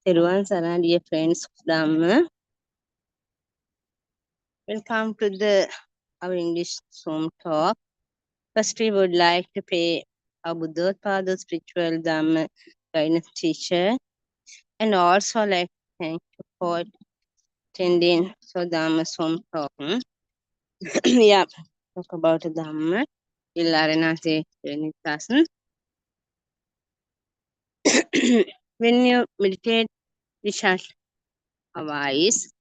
Everyone, Sarah, dear friends of Dhamma. Welcome to our English Zoom talk. First, we would like to pay our Buddha spiritual Dhamma guidance teacher, and also like to thank you for attending Dhamma Zoom talk. Yeah, talk about Dhamma. Arana lesson. When you meditate, we shut our eyes.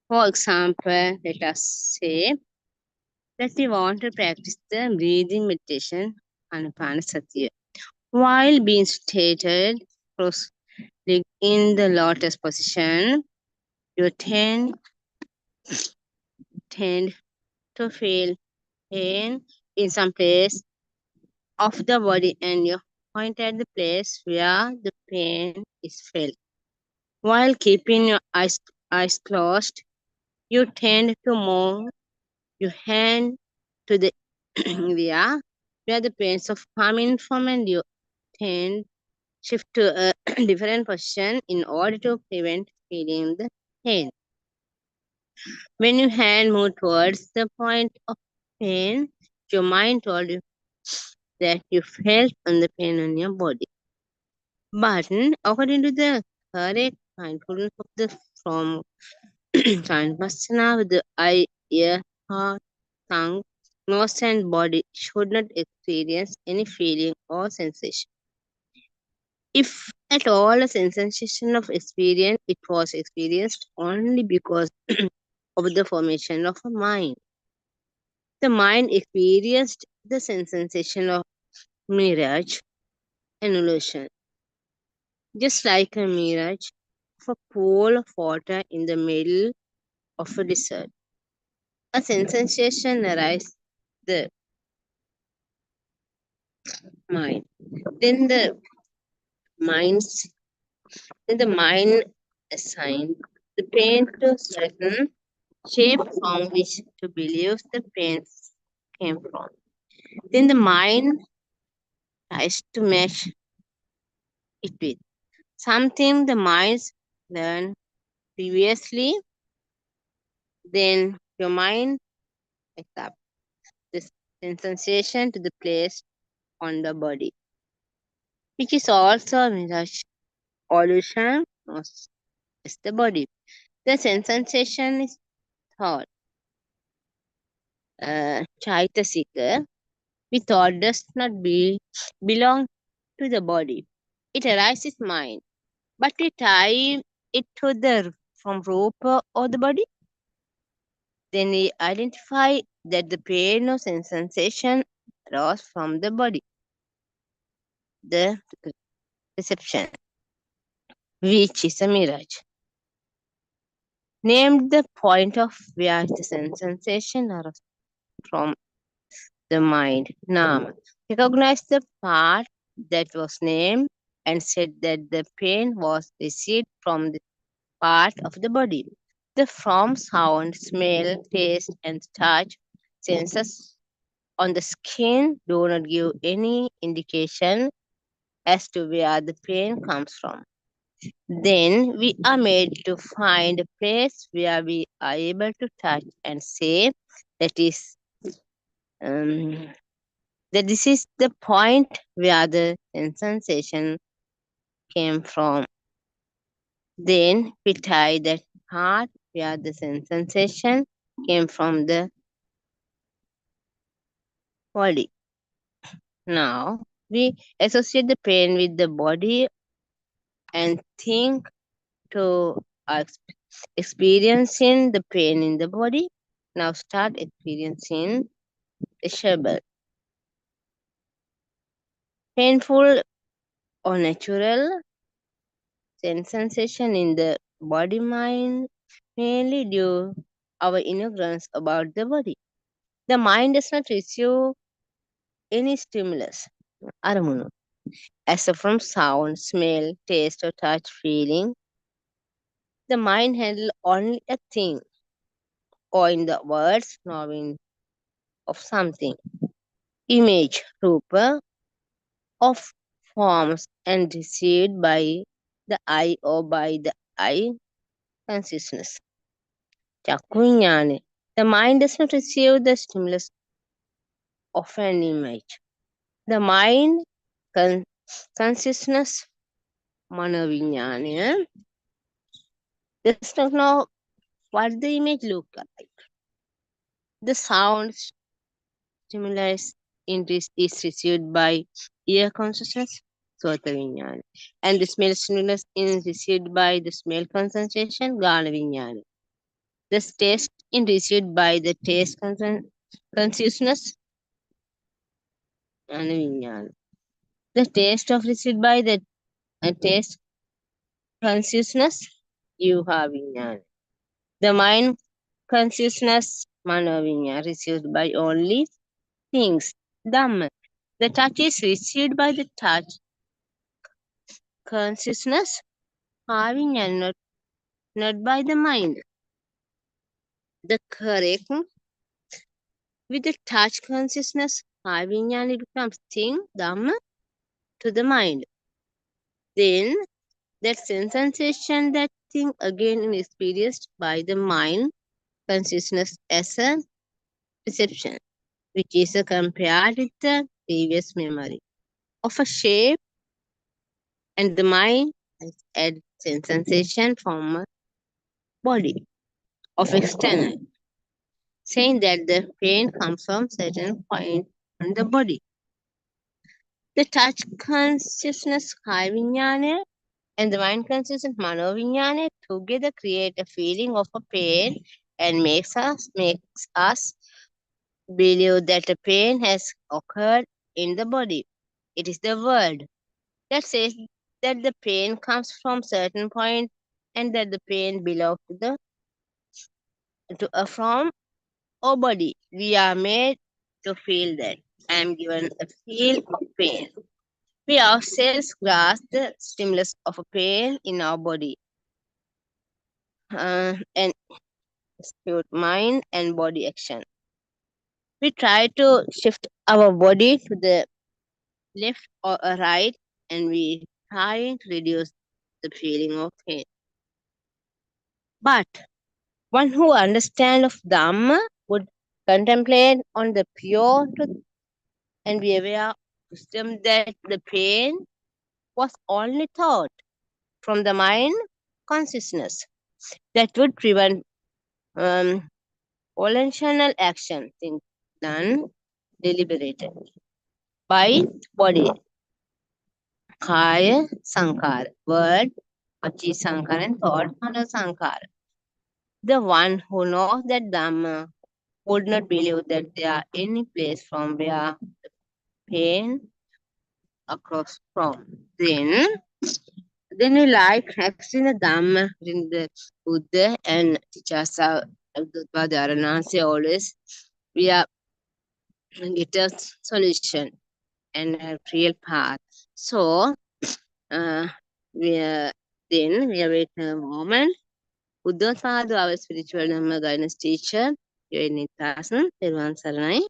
For example, let us say that we want to practice the breathing meditation Anapanasati while being seated cross-legged in the lotus position. You tend to feel pain in some place of the body, and you point at the place where the pain is felt. While keeping your eyes closed, you tend to move your hand to the where the pains of coming from, and you tend shift to a different position in order to prevent feeling the pain. When your hand move towards the point of pain, your mind told you that you felt on the pain on your body. But according to the correct mindfulness of the from Vipassana with the eye, ear, heart, tongue, nose and body should not experience any feeling or sensation. If at all a sensation of experience, it was experienced only because of the formation of a mind. The mind experienced the sensation of mirage and illusion, just like a mirage of a pool of water in the middle of a desert. A sensation arises the mind. Then the mind's then the mind assigns the pain to certain shape from which to believe the pain came from. Then the mind tries to match it with something the minds learned previously. Then your mind accepts this sensation to the place on the body, which is also a mirage illusion of the body. The sensation is thought, Chaitasika, we thought does not belong to the body. It arises mind, but we tie it to the from rope or the body. Then we identify that the pain or sensation arose from the body, the perception, which is a mirage. Named the point of where the sensation arose from the mind, Nam. Recognize the part that was named and said that the pain was received from the part of the body. The from sound, smell, taste, and touch senses on the skin do not give any indication as to where the pain comes from. Then we are made to find a place where we are able to touch and say that is um, that this is the point where the sensation came from. Then we tie that part where the sensation came from the body. Now we associate the pain with the body and think to experiencing the pain in the body. Now start experiencing the trouble. Painful or natural sensation in the body mind mainly due our ignorance about the body. The mind does not receive any stimulus, aramunu, as from sound, smell, taste, or touch, feeling. The mind handles only a thing, or in the words, knowing of something. Image, rupa, of forms and received by the eye or by the eye consciousness. Chakku Vijnana. The mind does not receive the stimulus of an image. The mind consciousness Mano Vijnana does not know what the image looks like. The sound stimulus is received by ear consciousness, Sota Vijnana, and the smell stimulus is received by the smell concentration, Gana Vijnana. The taste is received by the taste consciousness, Jnana Vijnana. The taste of received by the taste consciousness, Yuha Vijnana. The mind consciousness, Mano Vijnana, received by only things, Dhamma. The touch is received by the touch consciousness, having and not by the mind. The correct with the touch consciousness, having and it becomes thing, Dhamma, to the mind. Then that sense sensation, that thing again is experienced by the mind consciousness as a perception, which is compared with the previous memory of a shape, and the mind has add sense sensation from a body of external, saying that the pain comes from certain point on the body. The touch consciousness Kaya Vijnana and the mind consciousness Mano Vijnana together create a feeling of a pain and makes us believe that a pain has occurred in the body. It is the world that says that the pain comes from certain point and that the pain belongs to from our body. We are made to feel that. I am given a feel of pain. We ourselves grasp the stimulus of a pain in our body and execute mind and body action. We try to shift our body to the left or a right, and we try to reduce the feeling of pain. But one who understands of Dhamma would contemplate on the pure truth and be aware of wisdom that the pain was only thought from the mind consciousness that would prevent volitional action, things done deliberated by body, kaya sankara, word, vachi sankara, and thought, mano sankara. The one who knows that Dhamma would not believe that there are any place from where pain across from. Then we like practicing the Dhamma in the Buddha and teachers are the Arana say always we are get a solution and a real path. So uh, we are then we are waiting a moment. Buddha Sadhu, our spiritual Dhamma guidance teacher, you're in Nitasan, Peruan Saranai.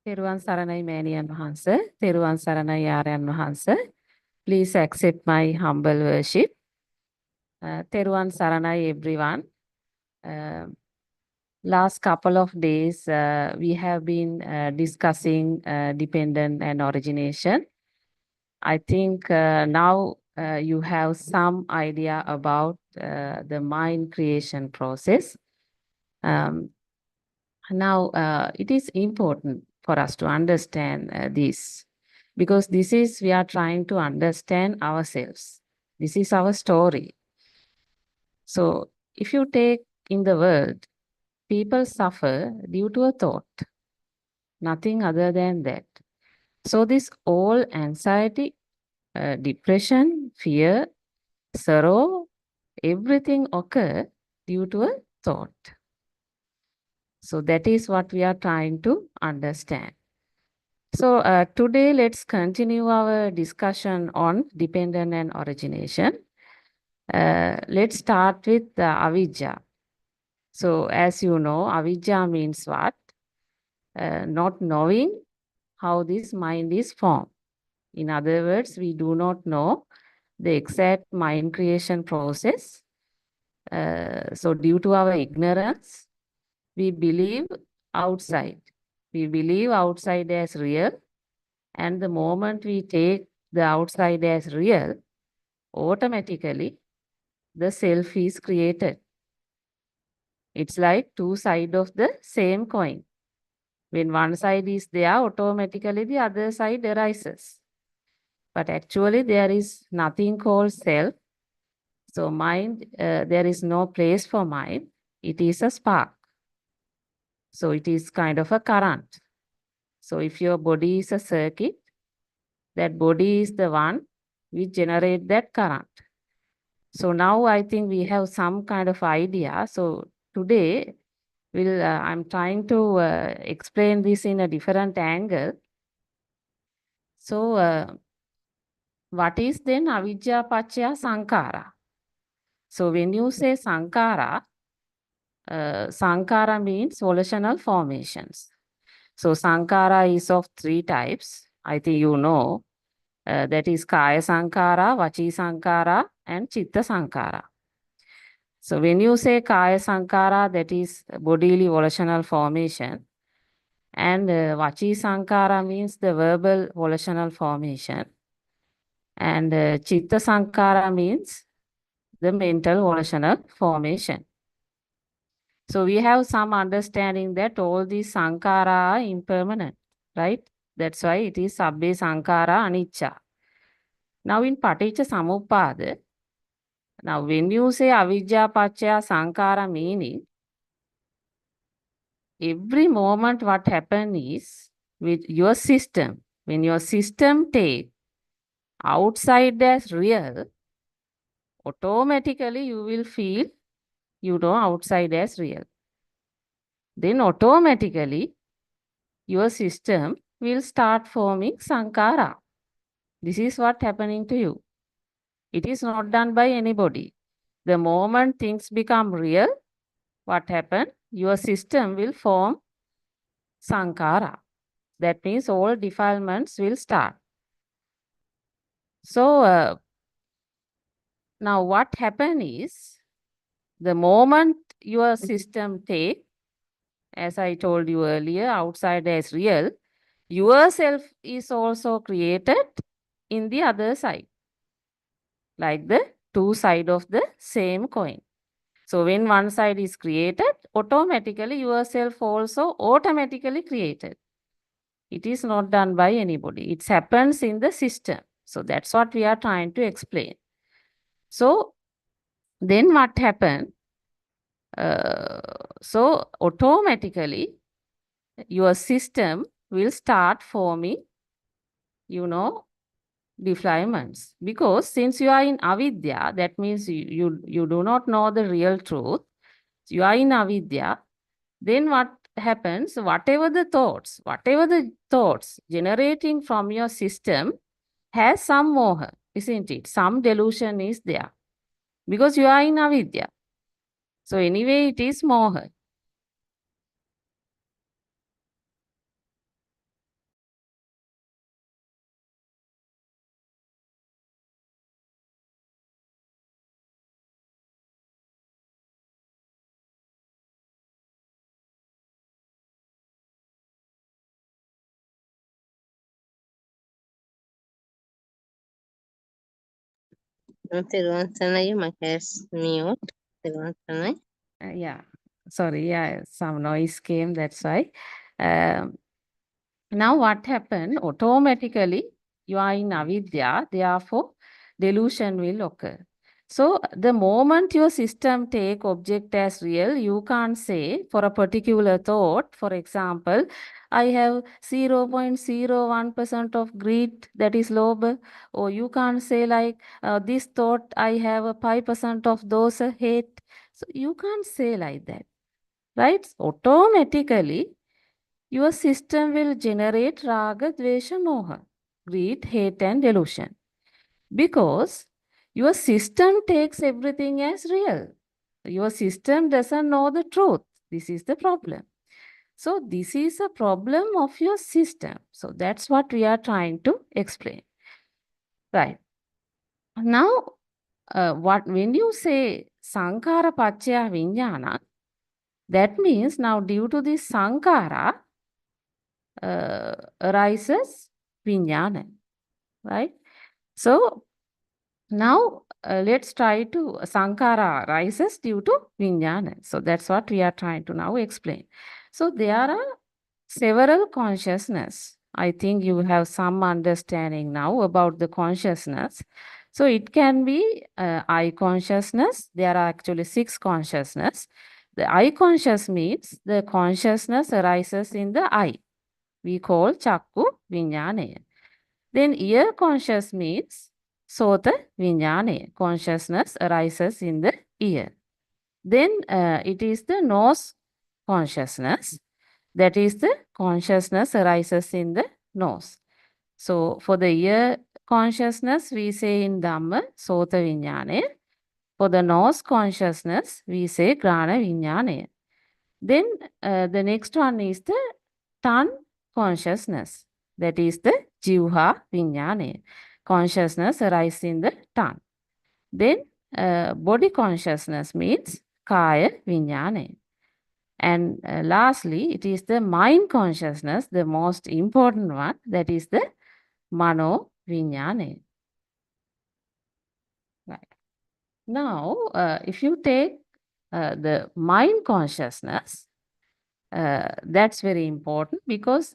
තෙරුවන් සරණයි මෑණියන් වහන්ස. තෙරුවන් සරණයි ආරයන් වහන්ස. Please accept my humble worship. තෙරුවන් සරණයි everyone. Last couple of days we have been discussing dependent and origination. I think now you have some idea about the mind creation process. Now it is important for us to understand this, because this is we are trying to understand ourselves. This is our story. So if you take in the world, people suffer due to a thought, nothing other than that. So this all anxiety, depression, fear, sorrow, everything occur due to a thought. So that is what we are trying to understand. So today let's continue our discussion on dependent and origination. Let's start with avijja. So as you know, avijja means what? Not knowing how this mind is formed. In other words, we do not know the exact mind creation process. So due to our ignorance, we believe outside. We believe outside as real. And the moment we take the outside as real, automatically the self is created. It's like two sides of the same coin. When one side is there, automatically the other side arises. But actually, there is nothing called self. So, mind, there is no place for mind. It is a spark. So, it is kind of a current. So, if your body is a circuit, that body is the one which generate that current. So now I think we have some kind of idea. So today I'm trying to explain this in a different angle. So what is then avijja paccaya sankara? So when you say sankara, sankara means volitional formations. So sankara is of three types. I think you know. That is kaya sankara, vachi sankara, and chitta sankara. So when you say kaya sankara, that is bodily volitional formation. And vachi sankara means the verbal volitional formation. And chitta sankara means the mental volitional formation. So we have some understanding that all these sankara are impermanent, right? That's why it is sabbe sankara anicca. Now in paticca samuppada, now when you say avijja paccaya sankara meaning, every moment what happen is with your system, when your system take outside as real, automatically you will feel outside as real. Then automatically your system will start forming sankara. This is what happening to you. It is not done by anybody. The moment things become real, what happen? Your system will form sankara. That means all defilements will start. So now what happen is the moment your system take, as I told you earlier, outside as real, yourself is also created in the other side, like the two side of the same coin. So when one side is created, automatically yourself also automatically created. It is not done by anybody. It happens in the system. So that's what we are trying to explain. So then what happened? So automatically your system will start forming, defilements. Because since you are in avidya, that means you do not know the real truth. You are in avidya. Then what happens? Whatever the thoughts generating from your system has some moha, isn't it? Some delusion is there. Because you are in avidya. So anyway, it is moha. Tiruvan Sanai, my hair's mute. Tiruvan Sanai. Yeah, sorry, yeah, some noise came, that's why. Um, Now what happened? Automatically, you are in avidya, therefore delusion will occur. So the moment your system take object as real, you can't say for a particular thought, for example, I have 0.01% of greed, that is lobha, or you can't say like this thought, I have a 5% of those hate. So you can't say like that, right? Automatically your system will generate raga, dvesha, moha, greed, hate, and delusion. Because your system takes everything as real. Your system doesn't know the truth. This is the problem. So, this is a problem of your system. So, that's what we are trying to explain. Right. Now, what when you say sankara pachya vijnana, that means now due to this sankara arises vijnana, right? So now let's try to sankara arises due to vijnana. So that's what we are trying to now explain. So there are several consciousness. I think you have some understanding now about the consciousness. So it can be I consciousness. There are actually 6 consciousness. The I conscious means the consciousness arises in the eye. We call chakku vijnanaya. Then ear conscious means sota vijnanaya. Consciousness arises in the ear. Then it is the nose consciousness. That is the consciousness arises in the nose. So for the ear consciousness, we say in Dhamma, Sota Vijnane. For the nose consciousness, we say Grana Vijnane. Then the next one is the tongue consciousness. That is the Jivha Vijnane. Consciousness arises in the tongue. Then body consciousness means Kaya Vijnane. And lastly, it is the mind consciousness, the most important one, that is the Mano Vijnane. Right. Now, if you take the mind consciousness, that's very important because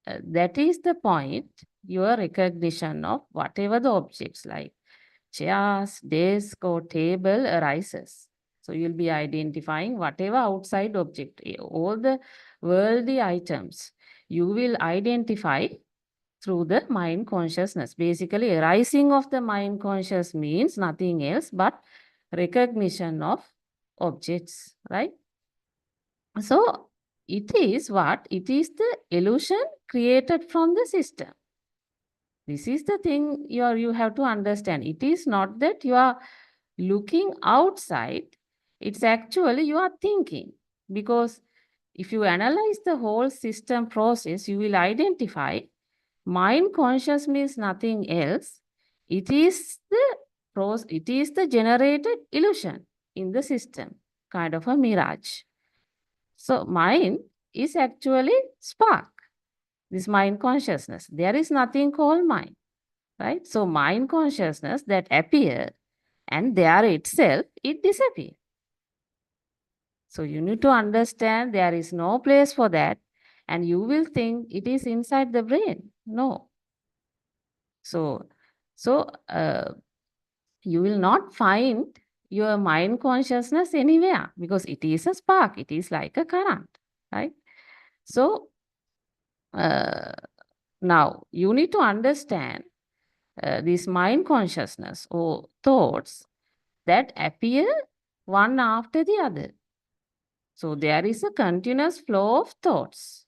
that is the point your recognition of whatever the objects like chairs, desk, or table arises. So you'll be identifying whatever outside object, all the worldly items, you will identify through the mind consciousness. Basically, arising of the mind conscious means nothing else but recognition of objects, right? So it is what? It is the illusion created from the system. This is the thing you have to understand. It is not that you are looking outside, it's actually you are thinking. Because if you analyze the whole system process, you will identify mind conscious means nothing else. It is the generated illusion in the system, kind of a mirage. So mind is actually spark, this mind consciousness. There is nothing called mind, right? So mind consciousness that appear and there itself, it disappears. So you need to understand there is no place for that and you will think it is inside the brain. No. So you will not find your mind consciousness anywhere because it is a spark. It is like a current, right? So now you need to understand this mind consciousness or thoughts that appear one after the other. So there is a continuous flow of thoughts.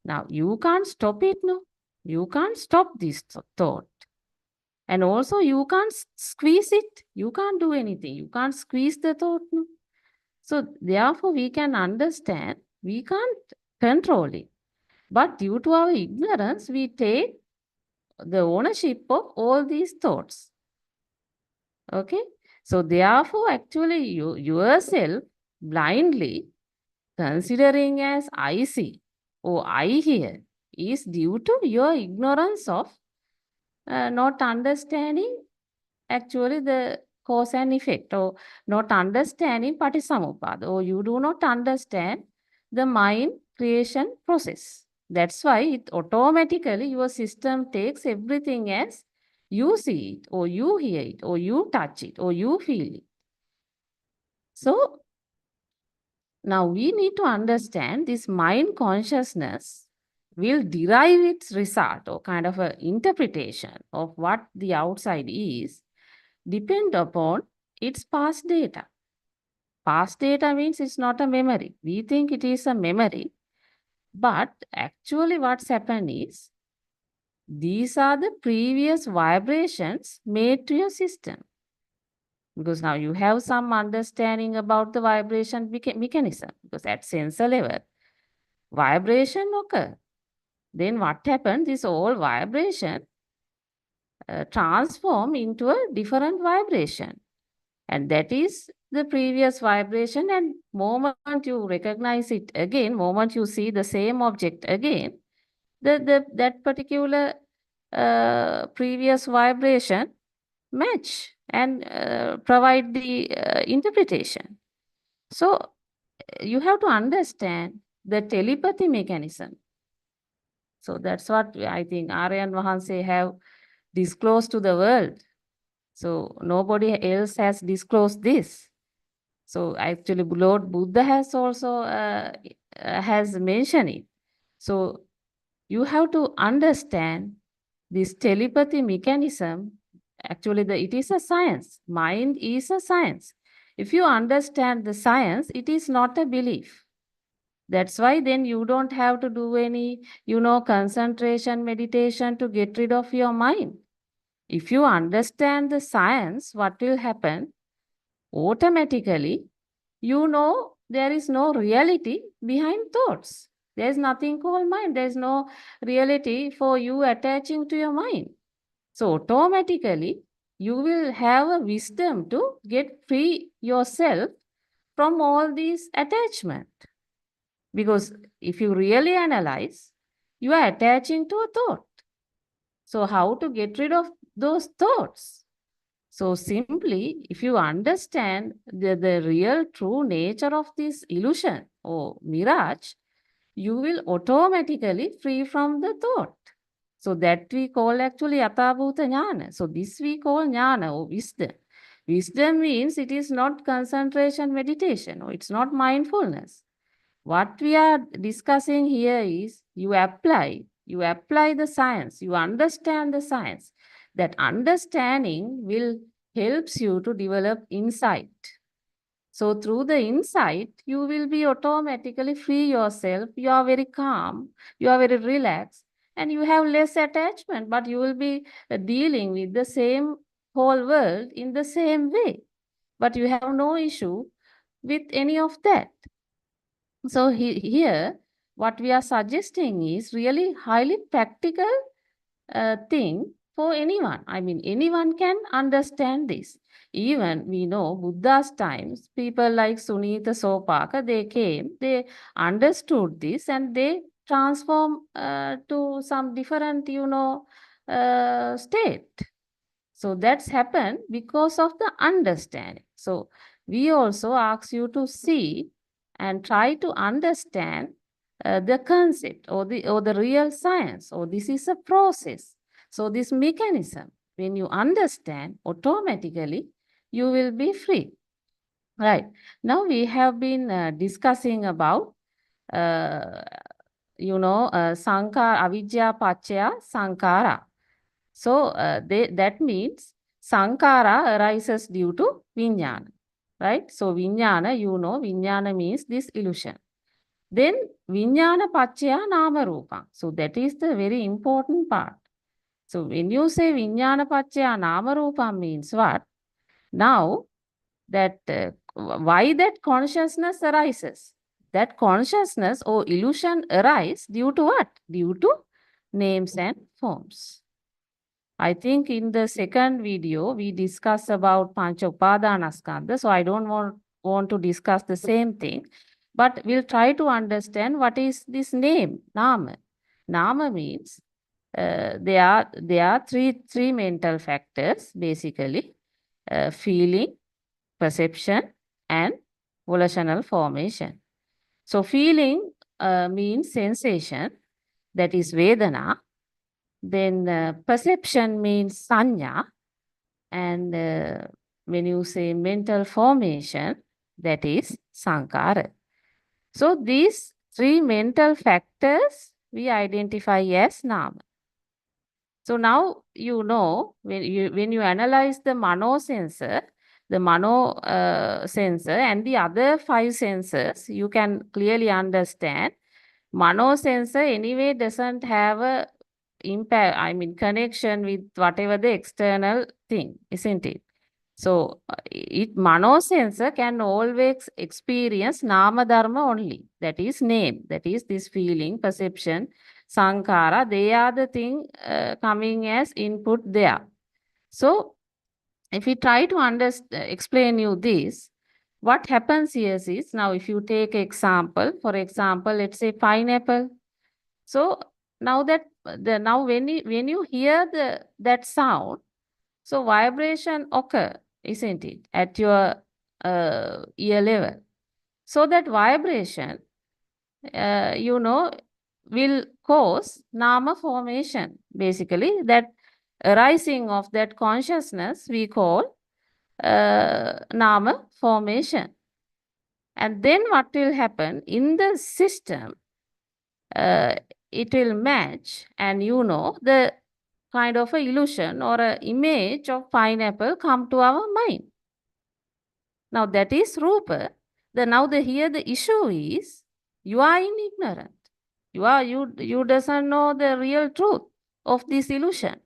Now you can't stop it, no. You can't stop this thought. And also you can't squeeze it. You can't do anything. You can't squeeze the thought, no. So therefore we can understand, we can't control it. But due to our ignorance, we take the ownership of all these thoughts. Okay? So therefore, actually you yourself blindly considering as I see or I hear is due to your ignorance of not understanding actually the cause and effect or not understanding Patisamuppada or you do not understand the mind creation process. That's why it automatically your system takes everything as you see it or you hear it or you touch it or you feel it. So now we need to understand this mind consciousness will derive its result or kind of an interpretation of what the outside is depend upon its past data. Past data means it's not a memory. We think it is a memory. But actually what's happened is, these are the previous vibrations made to your system. Because now you have some understanding about the vibration mechanism. Because at sensor level, vibration occur. Then what happens is all vibration transform into a different vibration. And that is the previous vibration. And moment you recognize it again, moment you see the same object again, that particular previous vibration match and provide the interpretation. So you have to understand the telepathy mechanism. So that's what I think Aryan Vahanse have disclosed to the world. So nobody else has disclosed this. So actually, Lord Buddha has also has mentioned it. So you have to understand this telepathy mechanism. Actually, it is a science. Mind is a science. If you understand the science, it is not a belief. That's why then you don't have to do any, concentration meditation to get rid of your mind. If you understand the science, what will happen? Automatically, there is no reality behind thoughts. There's nothing called mind. There's no reality for you attaching to your mind. So automatically, you will have a wisdom to get free yourself from all these attachment. Because if you really analyze, you are attaching to a thought. So how to get rid of those thoughts? So simply, if you understand the real true nature of this illusion or mirage, you will automatically free from the thought. So that we call actually Athabhuta Jnana. So this we call Jnana or wisdom. Wisdom means it is not concentration meditation or it's not mindfulness. What we are discussing here is you apply the science, you understand the science. That understanding will helps you to develop insight. So through the insight, you will be automatically free yourself. You are very calm, you are very relaxed, and you have less attachment, but you will be dealing with the same whole world in the same way. But you have no issue with any of that. So here, what we are suggesting is really highly practical thing for anyone. I mean, anyone can understand this. Even we know Buddha's times, people like Sunita Sopaka, they came, they understood this, and they transform to some different, state. So that's happened because of the understanding. So we also ask you to see and try to understand the concept or the real science, or this is a process. So this mechanism, when you understand, automatically you will be free. Right. Now we have been discussing about uh, sankara, avidya pachaya sankara. So that means sankara arises due to vijnana, right? So vijnana means this illusion. Then vijnana pachya nama rupa. So that is the very important part. So when you say vijnana pachya nama rupa means what? Now that why that consciousness arises? That consciousness or illusion arise due to what? Due to names and forms. I think in the second video, we discussed about Pancha Upadanaskandha. So I don't want to discuss the same thing, but we'll try to understand what is this name, Nama. Nama means there are three mental factors, basically, feeling, perception, and volitional formation. So feeling means sensation, that is Vedana. Then perception means sanya, and when you say mental formation, that is sankara. So these three mental factors we identify as nama. So now when you analyze the mano sensor, the mano sensor and the other five sensors, you can clearly understand Mano sensor anyway doesn't have a impact, connection with whatever the external thing, isn't it? So mano sensor can always experience nama dharma only. That is name. That is this feeling, perception, sankhara. They are the thing coming as input there. So if we try to explain you this, what happens here is, now if you take example, for example, let's say pineapple. So now now when you hear that sound, so vibration occur, isn't it, at your ear level. So that vibration, will cause nama formation. Basically, that arising of that consciousness we call nama formation. And then what will happen in the system, it will match, and the kind of a illusion or a image of pineapple come to our mind. Now that is rupa. Here the issue is you are in ignorant. You doesn't know the real truth of this illusion.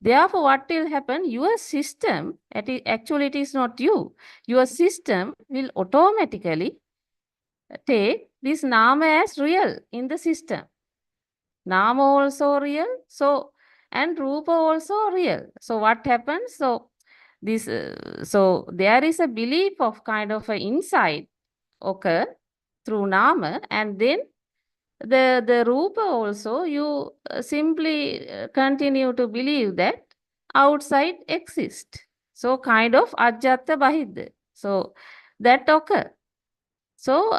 Therefore, what will happen? Your system, actually it is not you. Your system will automatically take this nama as real in the system. Nama also real. So, and Rupa also real. So what happens? So there is a belief of kind of an insight occur through Nama, and then the Rupa also, you simply continue to believe that outside exists. So kind of Ajata Bahid. So that occur. So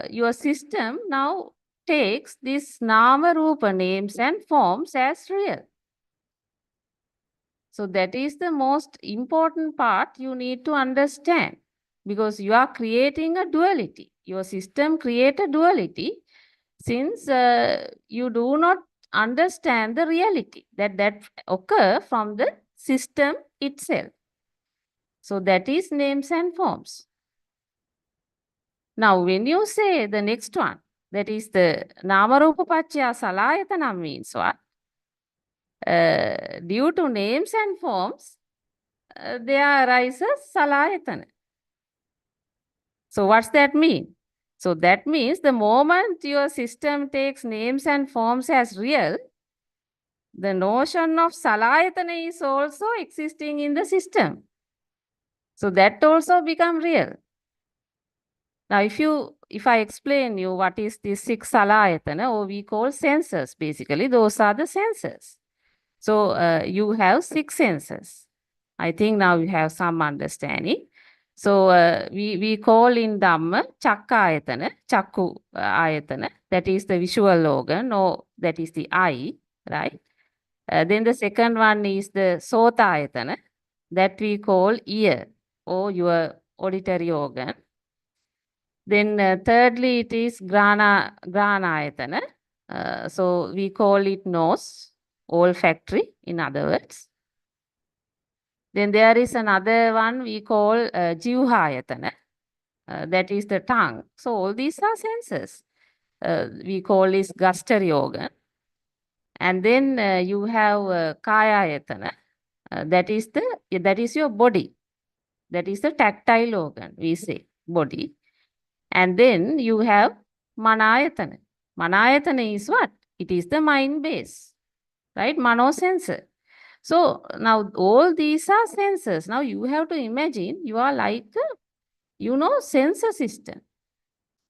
your system now takes these Nama Rupa names and forms as real. So that is the most important part you need to understand, because you are creating a duality. Your system creates a duality since you do not understand the reality that occur from the system itself. So that is names and forms. Now, when you say the next one, that is the Namarupa Pachya Salayatana means what? Due to names and forms, there arises Salayatana. So what's that mean? So that means the moment your system takes names and forms as real, the notion of Salayatana is also existing in the system. So that also become real. Now, if I explain you what is this 6 salayatana, or we call senses, basically, those are the senses. So you have 6 senses. I think now you have some understanding. So we call in Dhamma Chakka Chakku ayatana, that is the visual organ, or that is the eye, right? Then the second one is the Sota ayatana, that we call ear, or your auditory organ. Then thirdly, it is grana ayatana. So we call it nose, olfactory, in other words. Then there is another one we call jivha ayatana. That is the tongue. So all these are senses. We call this gustatory organ. And then you have kaya ayatana. That is your body. That is the tactile organ, we say, body. And then you have manayatana. Manayatana is what? It is the mind base, right? Mano sensor. So now all these are sensors. Now you have to imagine you are like sensor system.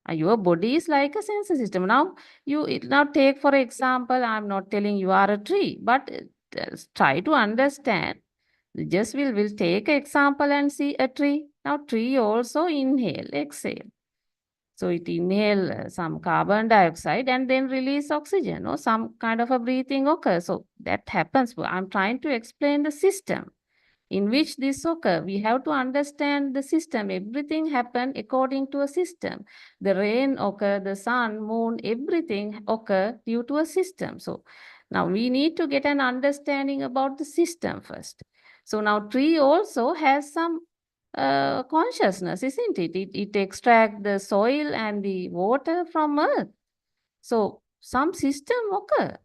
Your body is like a sensor system. Now now take for example, I'm not telling you are a tree, but try to understand. Just we'll take an example and see a tree. Now tree also inhale, exhale. So it inhale some carbon dioxide and then release oxygen, or some kind of a breathing occurs. So that happens. I'm trying to explain the system in which this occur. We have to understand the system. Everything happen according to a system. The rain occur, the sun, moon, everything occur due to a system. So now we need to get an understanding about the system first. So now tree also has some consciousness, isn't it? It extracts the soil and the water from earth. So some system occur,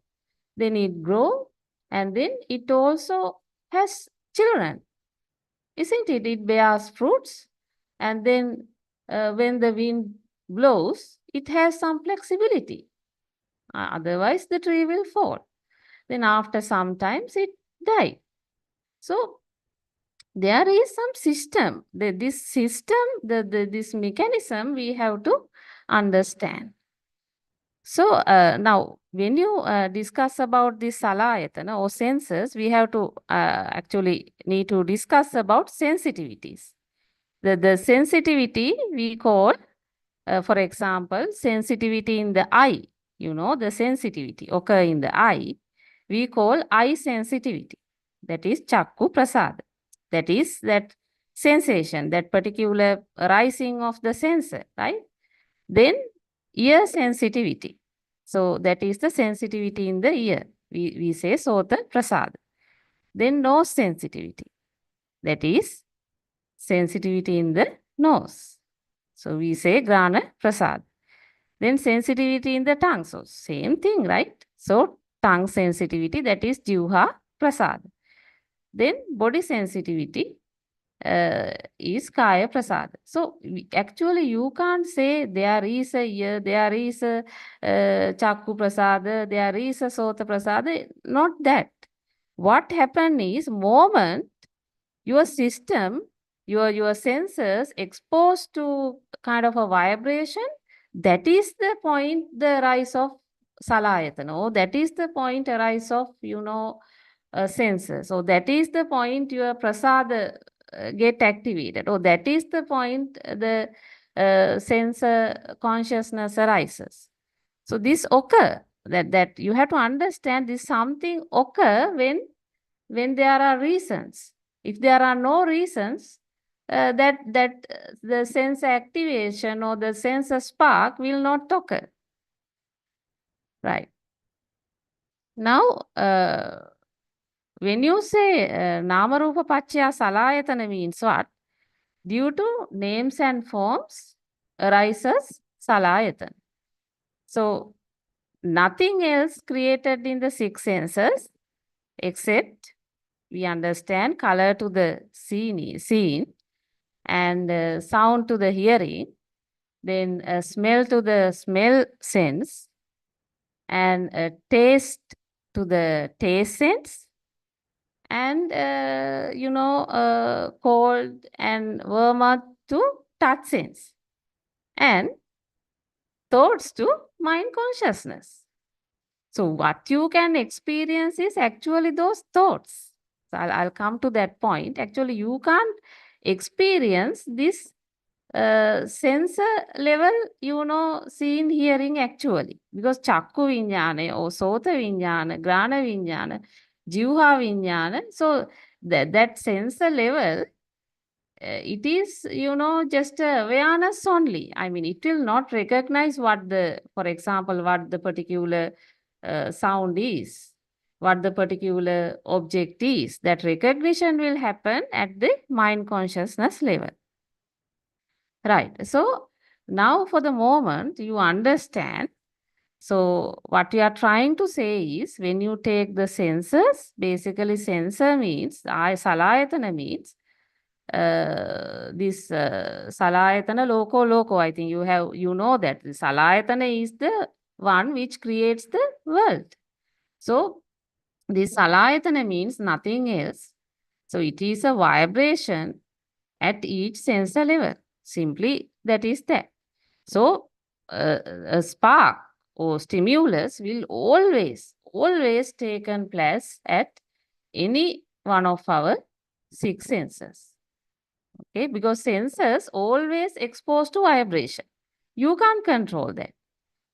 then it grow, and then it also has children, isn't it? It bears fruits, and then when the wind blows, it has some flexibility. Otherwise, the tree will fall. Then after some times, it die. So there is some system. This system, this mechanism, we have to understand. So now, when you discuss about this salayatana or senses, we have to actually need to discuss about sensitivities. The sensitivity we call, for example, sensitivity in the eye. You know, the sensitivity occur in the eye. We call eye sensitivity. That is chakku prasad. That is that sensation, that particular rising of the sensor, right? Then ear sensitivity. So that is the sensitivity in the ear. We say sota prasad. Then nose sensitivity. That is sensitivity in the nose. So we say grana prasad. Then sensitivity in the tongue. So same thing, right? So tongue sensitivity, that is jivha prasad. Then body sensitivity is kaya prasad. So actually you can't say there is a ear, there is a chakku prasad, there is a sota prasad. Not that. What happened is moment your system, your senses exposed to kind of a vibration, that is the point the rise of salayatana. Oh, that is the point arise of senses. So that is the point your prasad get activated. Oh, that is the point the sensor consciousness arises. So this occur, that you have to understand, this something occur when there are reasons. If there are no reasons, that the sense activation or the sense spark will not occur. Right. Now, when you say Namarupa Pachya Salayatana means what? Due to names and forms arises Salayatan. So, nothing else created in the six senses except we understand color to the scene and sound to the hearing, then smell to the smell sense, and taste to the taste sense, and cold and warmer to touch sense, and thoughts to mind consciousness. So what you can experience is actually those thoughts. So I'll come to that point. Actually, you can't experience this sensor level, seeing, hearing actually. Because chakku vinyana or sota vinyana, grana vinyana, jivha vinyana. So that sensor level, it is, just awareness only. I mean, it will not recognize for example, what the particular sound is, what the particular object is. That recognition will happen at the mind consciousness level. Right. So now for the moment you understand. So what we are trying to say is when you take the senses, basically sensor means, salayatana means, this salayatana loko, I think you know that the salayatana is the one which creates the world. So this salayatana means nothing else. So it is a vibration at each sensor level. Simply that is that. So a spark or stimulus will always taken place at any one of our six senses. Okay, because senses always exposed to vibration. You can't control that.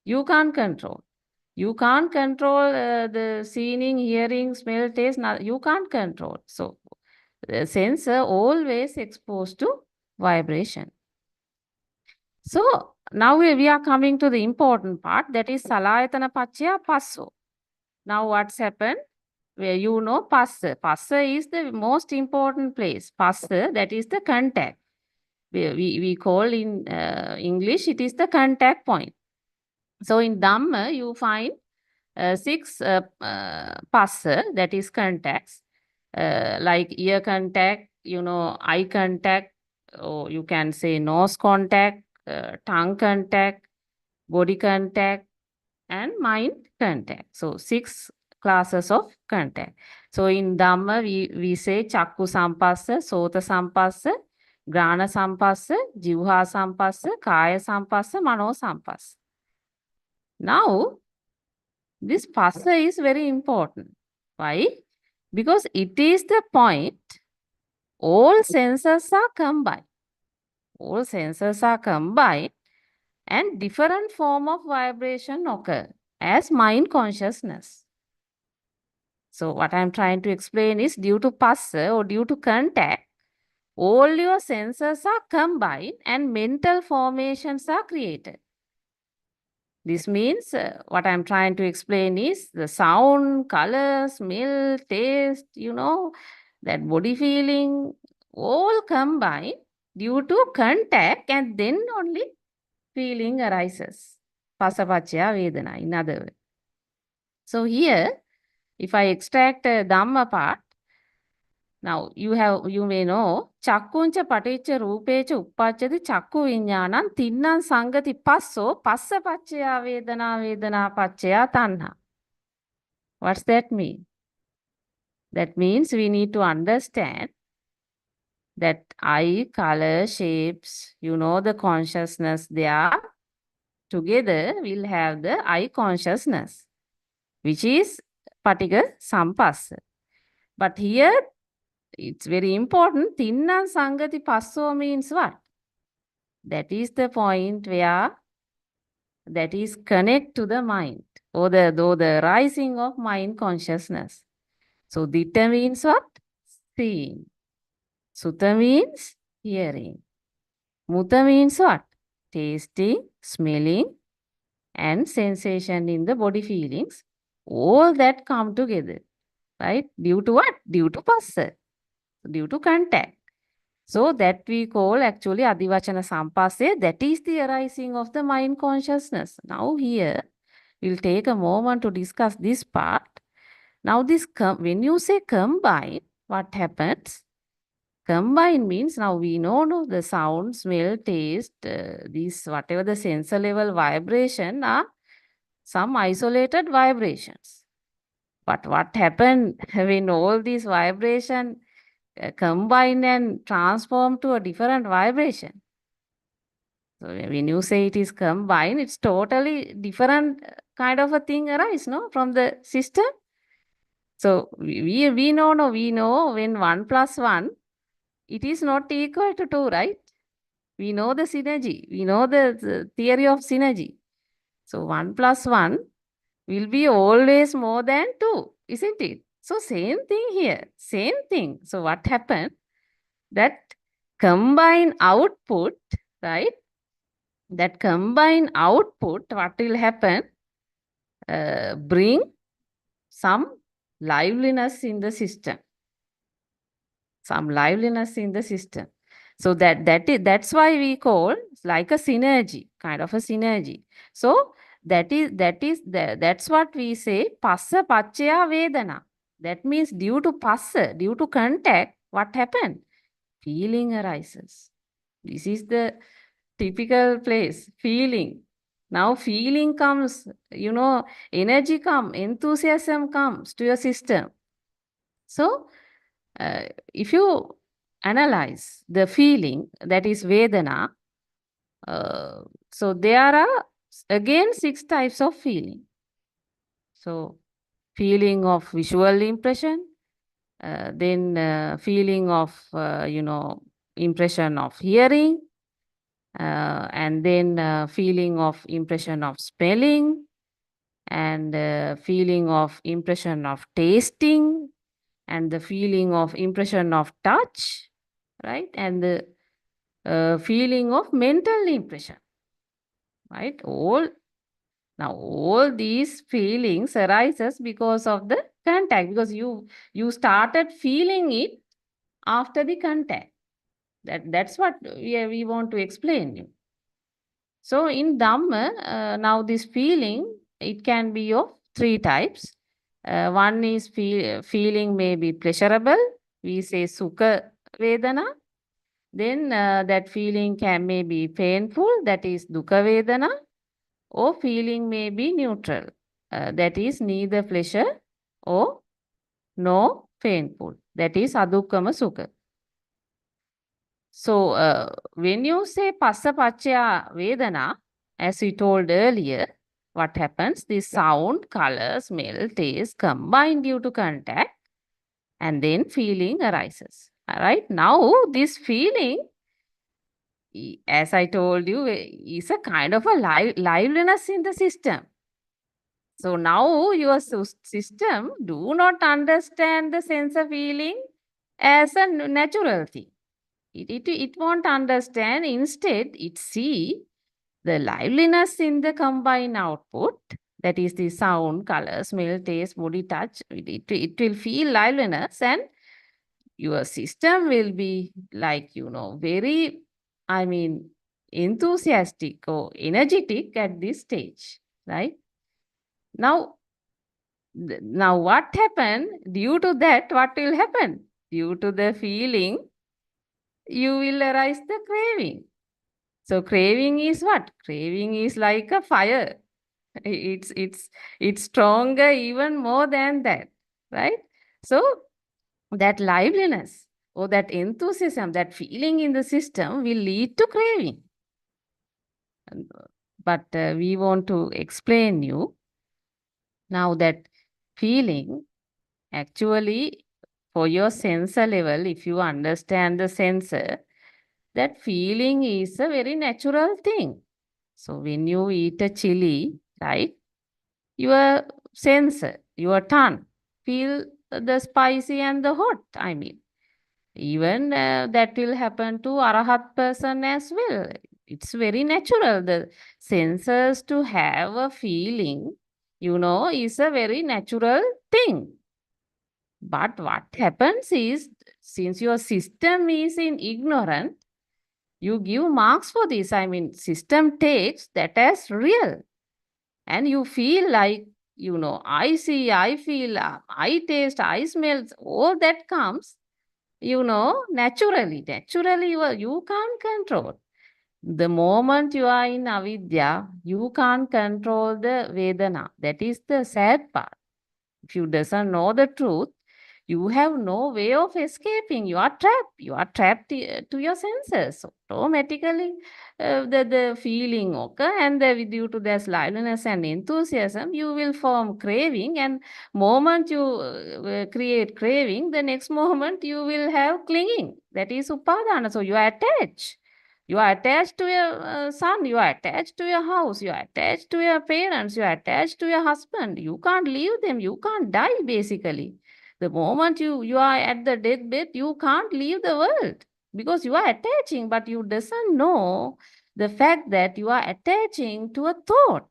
You can't control. You can't control the seeing, hearing, smell, taste. You can't control. So the sensor always exposed to vibration. So now we are coming to the important part, that is salayatana pachya passo. Now what's happened? Where passa. Passa is the most important place. Passa, that is the contact. We call in English, it is the contact point. So in Dhamma, you find six passa, that is contacts, like ear contact, eye contact, or you can say nose contact, tongue contact, body contact, and mind contact. So six classes of contact. So in Dhamma, we say Chakku Sampassa, Sota Sampassa, Grana Sampassa, Jivha Sampassa, Kaya Sampassa, Mano Sampassa. Now, this passa is very important. Why? Because it is the point all senses are combined. All senses are combined and different form of vibration occur as mind consciousness. So what I'm trying to explain is due to passa or due to contact, all your senses are combined and mental formations are created. This means what I'm trying to explain is the sound, color, smell, taste, that body feeling, all combined due to contact, and then only feeling arises. Pasapachya Vedana, in other words. So here, if I extract Dhamma part, now you may know Chakkuncha paticca rupecha uppachati chakku vinyanam tinnan sangati passo passa paccaya vedana vedana paccaya tanha. What's that mean? That means we need to understand that eye, color, shapes, the consciousness, they are together will have the eye consciousness, which is paticca sampassa. But here it's very important. Tinnan sangati passo means what? That is the point where that is connect to the mind or the rising of mind consciousness. So ditta means what? Seeing. Sutta means hearing. Mutta means what? Tasting, smelling, and sensation in the body feelings. All that come together, right? Due to what? Due to passa, due to contact. So that we call actually Adivachana Sampase, that is the arising of the mind consciousness. Now here, we'll take a moment to discuss this part. Now this, when you say combine, what happens? Combine means now we know no, the sound, smell, taste, these whatever the sensor level vibration are some isolated vibrations. But what happened when all these vibration combine and transform to a different vibration? So when you say it is combined, it's totally different kind of a thing arise, no, from the system. So we know, no, we know when 1 plus 1, it is not equal to 2, right? We know the synergy. We know the theory of synergy. So 1 plus 1 will be always more than 2, isn't it? So same thing here, same thing. So what happened? That combine output, right? That combine output, what will happen? Bring some liveliness in the system. Some liveliness in the system. So that's why we call like a synergy, kind of a synergy. So that's what we say passa paccaya vedana. That means due to passa, due to contact, what happened? Feeling arises. This is the typical place, feeling. Now feeling comes, energy comes, enthusiasm comes to your system. So if you analyze the feeling, that is Vedana, so there are again 6 types of feeling. So feeling of visual impression, then feeling of, impression of hearing, and then feeling of impression of smelling, and feeling of impression of tasting, and the feeling of impression of touch, right? And the feeling of mental impression, right? All these feelings arises because of the contact, because you started feeling it after the contact. That's what we want to explain you. So in Dhamma, now this feeling, it can be of three types. One is feeling may be pleasurable. We say Sukha Vedana. Then that feeling can may be painful. That is Dukkha Vedana. Or feeling may be neutral. That is neither pleasure or no painful. That is Adukkama Sukha. So when you say Passa Pachya Vedana, as we told earlier, what happens? The sound, color, smell, taste combine due to contact and then feeling arises. All right. Now this feeling, as I told you, is a kind of a liveliness in the system. So now your system do not understand the sense of feeling as a natural thing. It won't understand. Instead, it see the liveliness in the combined output. That is the sound, color, smell, taste, body touch. It will feel liveliness and your system will be like, very, I mean, enthusiastic or energetic at this stage, right? Now, now what happened? Due to that, what will happen? Due to the feeling, you will arise the craving. So craving is what? Craving is like a fire. It's stronger even more than that, right? So that liveliness or that enthusiasm, that feeling in the system will lead to craving. But we want to explain you now that feeling actually for your sensor level, if you understand the sensor, that feeling is a very natural thing. So when you eat a chili, right, your sensor, your tongue, feel the spicy and the hot. I mean, even that will happen to Arahat person as well. It's very natural. The sensors to have a feeling, is a very natural thing. But what happens is, since your system is in ignorant, you give marks for this. I mean, system takes that as real. And you feel like, I see, I feel, I taste, I smell, all that comes, naturally. Naturally, you can't control. The moment you are in avidya, you can't control the vedana. That is the sad part. If you doesn't know the truth, you have no way of escaping. You are trapped. You are trapped to your senses. So automatically, the feeling occur, and due to this liveliness and enthusiasm, you will form craving. And moment you create craving, the next moment you will have clinging. That is upadana. So you are attached. You are attached to your son, you are attached to your house, you are attached to your parents, you are attached to your husband. You can't leave them, you can't die basically. The moment you are at the deathbed, you can't leave the world because you are attaching, but you doesn't know the fact that you are attaching to a thought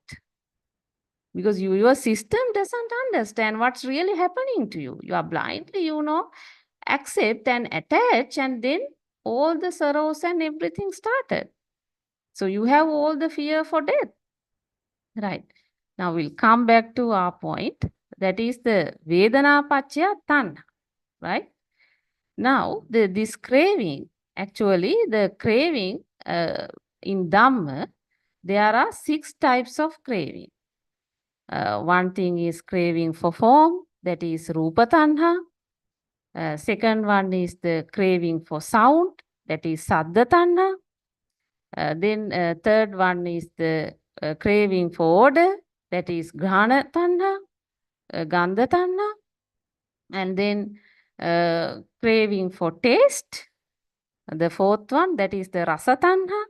because your system doesn't understand what's really happening to you. You are blindly, accept and attach, and then all the sorrows and everything started. So you have all the fear for death. Right. Now we'll come back to our point. That is the Vedana Pachya Tanha. Right. Now this craving, actually the craving in Dhamma, there are 6 types of craving. One thing is craving for form, that is Rupa Tanha. Second one is the craving for sound, that is Saddha Tanha. Then third one is the craving for order, that is Grana Tanha, Gandha Tanha. And then craving for taste, the fourth one, that is the Rasa Tanha.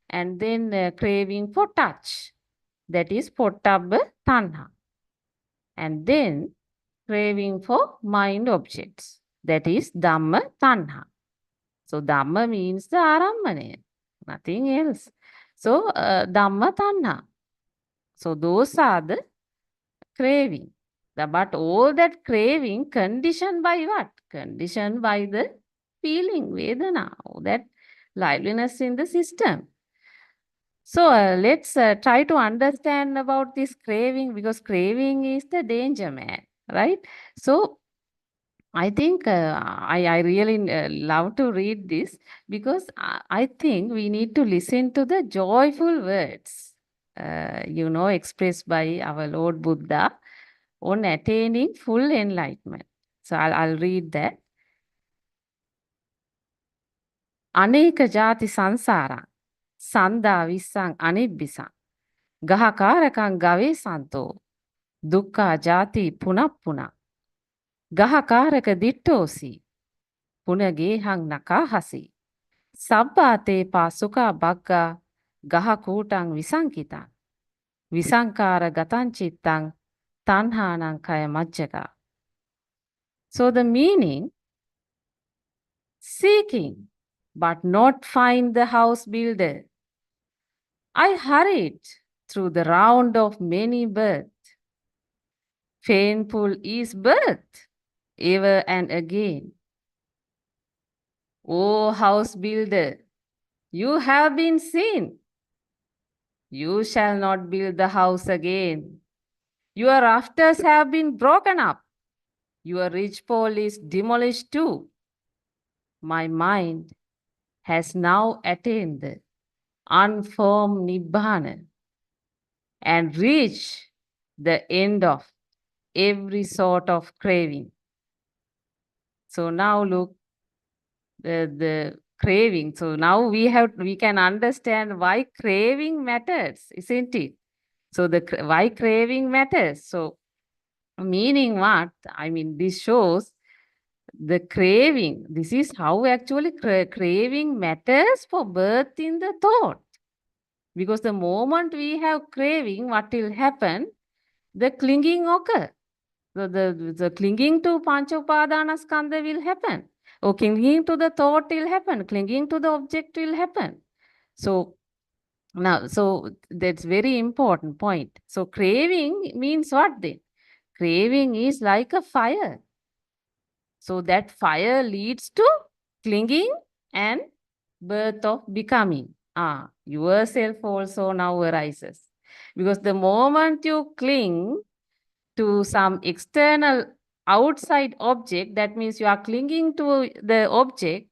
And then craving for touch, that is Pottabha Tanha. And then craving for mind objects, that is Dhamma Tanha. So Dhamma means the Arammana, nothing else. So Dhamma Tanha. So those are the craving. But all that craving conditioned by what? Conditioned by the feeling, Vedana, that liveliness in the system. So let's try to understand about this craving, because craving is the danger man, right? So I think I really love to read this, because I think we need to listen to the joyful words, expressed by our Lord Buddha on attaining full enlightenment. So I'll read that. Aneka jati sansara, sanda visang anibisa, gahakarakan gave santo, dukkha jati punapuna, gahakaraka dittosi, punagehang nakahasi. Sabbate pasuka bagga gaha kutang visankita. Visankara gatan chittang tanhanang kaya majjaga. So the meaning, seeking but not find the house builder. I hurried through the round of many births. Painful is birth, ever and again. O house builder, you have been seen. You shall not build the house again. Your rafters have been broken up. Your ridgepole is demolished too. My mind has now attained the unformed Nibbana and reached the end of every sort of craving. So now look, the craving. So now we can understand why craving matters, isn't it? So why craving matters. So meaning what? I mean, this shows the craving. This is how actually craving matters for birth in the thought. Because the moment we have craving, what will happen? The clinging occur. The clinging to Panchopadana skandha will happen. Or clinging to the thought will happen. Clinging to the object will happen. So now, so that's very important point. So craving means what then? Craving is like a fire. So that fire leads to clinging and birth of becoming. Yourself also now arises. Because the moment you cling to some external outside object, that means you are clinging to the object,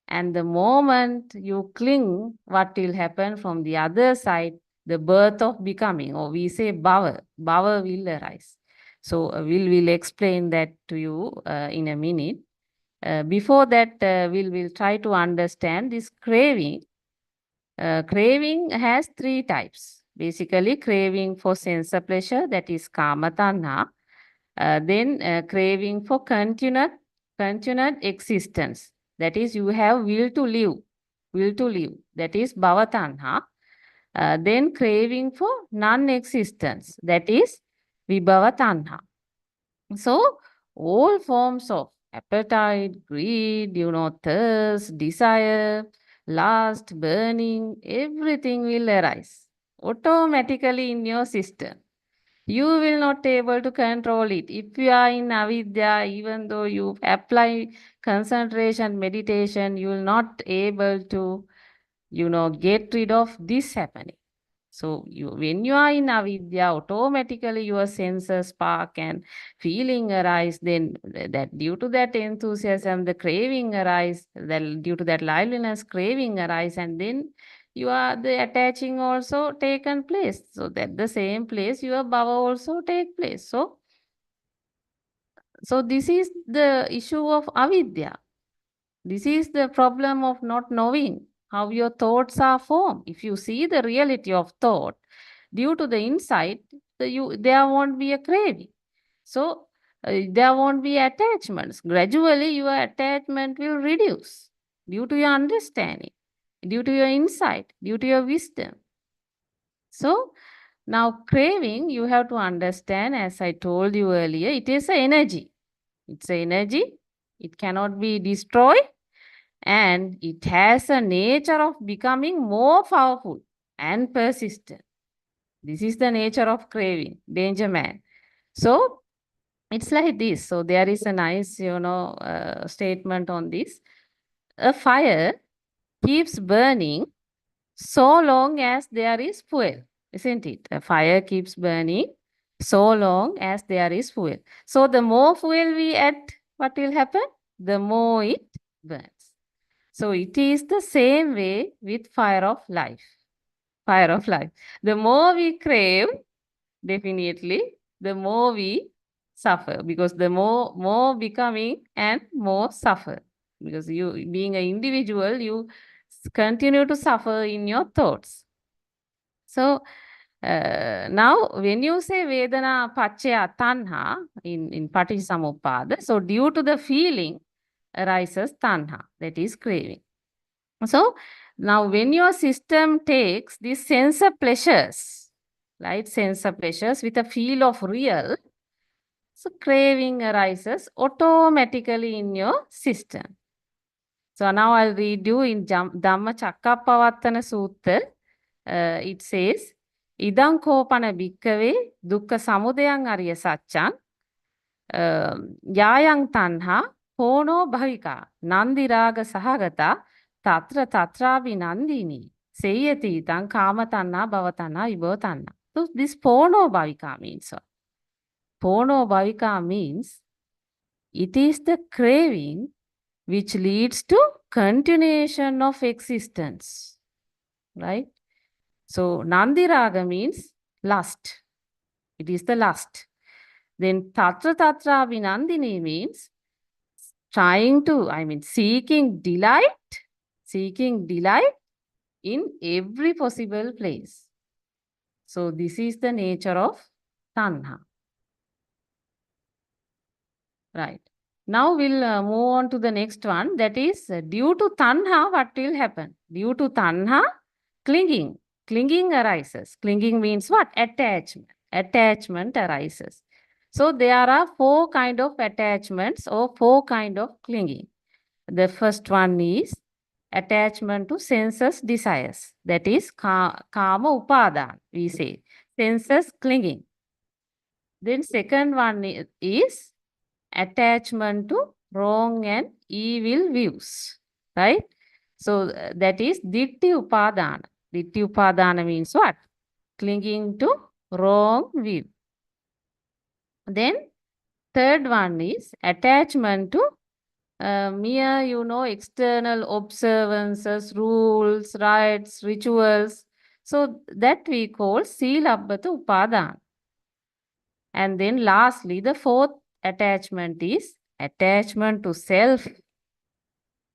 and the moment you cling, what will happen from the other side? The birth of becoming, or we say bhava will arise. So we'll explain that to you in a minute. Before that, we'll try to understand this craving. Craving has three types. Basically, craving for sense of pleasure, that is kama tanha. Then craving for continued existence, that is you have will to live, that is bhava tanha. Then craving for non-existence, that is vibhava tanha. So all forms of appetite, greed, thirst, desire, lust, burning, everything will arise automatically in your system. You will not able to control it. If you are in avidya, even though you apply concentration, meditation, you will not able to, get rid of this happening. So when you are in avidya, automatically your senses spark and feeling arise. Then that due to that enthusiasm, the craving arise. Then due to that liveliness, craving arise, and then the attaching also taken place. So that the same place your bhava also take place. So this is the issue of avidya. This is the problem of not knowing how your thoughts are formed. If you see the reality of thought, due to the insight, there won't be a craving. So there won't be attachments. Gradually, your attachment will reduce due to your understanding, due to your insight, due to your wisdom. So now craving, you have to understand, as I told you earlier, it is an energy. It's an energy. It cannot be destroyed, and it has a nature of becoming more powerful and persistent. This is the nature of craving, danger man. So it's like this. So there is a nice, statement on this. A fire keeps burning so long as there is fuel, isn't it? A fire keeps burning so long as there is fuel. So the more fuel we add, what will happen? The more it burns. So it is the same way with fire of life. Fire of life. The more we crave, definitely, the more we suffer, because the more becoming and more suffer. Because you, being an individual, you continue to suffer in your thoughts. So now when you say Vedana Pachya Tanha in Patichamuppada, so due to the feeling arises Tanha, that is craving. So now when your system takes these sense of pleasures, right, sense of pleasures with a feel of real, so craving arises automatically in your system. So now I'll read you in Dhamma Chakkappawattana Sutta. It says, Idang kopana bhikkave dukkha samudayang ariya saccang yayang tanha pono bhavika nandiraga sahagata tatra tatravi nandini seyati idang kama tanha bhavatanha vibhatanha. So this pono bhavika means what? Pono bhavika means it is the craving which leads to continuation of existence, right? So Nandiraga means lust. It is the lust. Then Tatra Tatra Vinandini means trying to, seeking delight in every possible place. So this is the nature of Tanha. Right. Now we'll move on to the next one. That is, due to Tanha, what will happen? Due to Tanha, clinging. Clinging arises. Clinging means what? Attachment. Attachment arises. So there are 4 kind of attachments or 4 kind of clinging. The first one is attachment to senses desires. That is kama upadana, we say. Senses clinging. Then second one is attachment to wrong and evil views, right? So that is ditti upadana. Ditti upadana means what? Clinging to wrong view. Then third one is attachment to mere, external observances, rules, rites, rituals. So that we call silabbata upadana. And then lastly, the fourth attachment is attachment to self.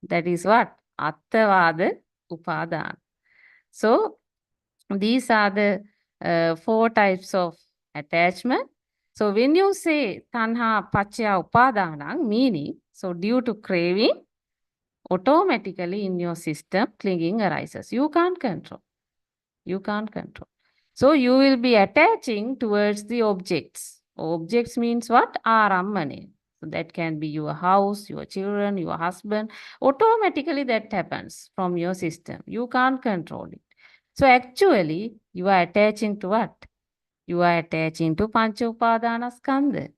That is what? Attavada upadana. So these are the 4 types of attachment. So when you say tanha pachya upadana, meaning, so due to craving, automatically in your system, clinging arises. You can't control. You can't control. So you will be attaching towards the objects. Objects means what? Arammane. So that can be your house, your children, your husband. Automatically that happens from your system. You can't control it. So actually, you are attaching to what? You are attaching to Pancha Upadana Skandha.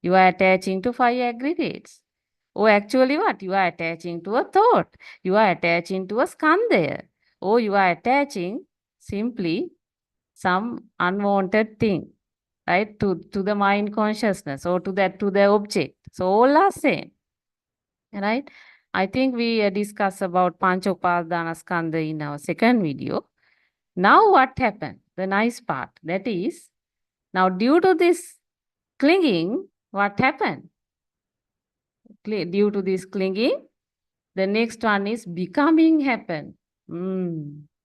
You are attaching to 5 aggregates. Oh, actually what? You are attaching to a thought. You are attaching to a skandha. Or you are attaching simply some unwanted thing, right? To the mind consciousness or to the object. So all are same, right? I think we discussed about Pancha Upadana Skandha in our second video. Now what happened? The nice part, that is, now due to this clinging, what happened? Due to this clinging, the next one is becoming happen.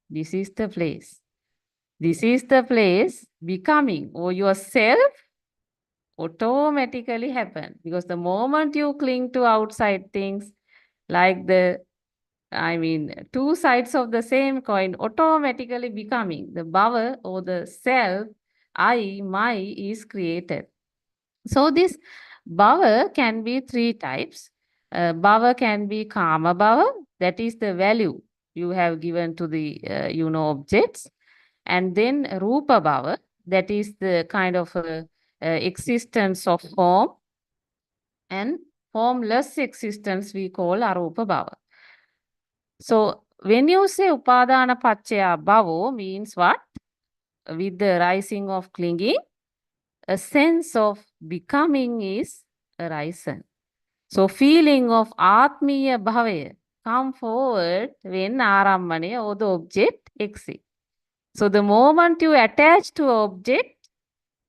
This is the place. This is the place becoming or yourself automatically happen, because the moment you cling to outside things, like two sides of the same coin, automatically becoming the bhava or the self, I, my is created. So this bhava can be 3 types. Bhava can be kama bhava, that is the value you have given to the objects. And then rupa bhava, that is the kind of existence of form, and formless existence we call arupa bhava. So when you say upadana paccaya bhavo means what? With the rising of clinging, a sense of becoming is arisen. So feeling of atmiya bhavaya come forward when arambane or the object exists. So the moment you attach to object,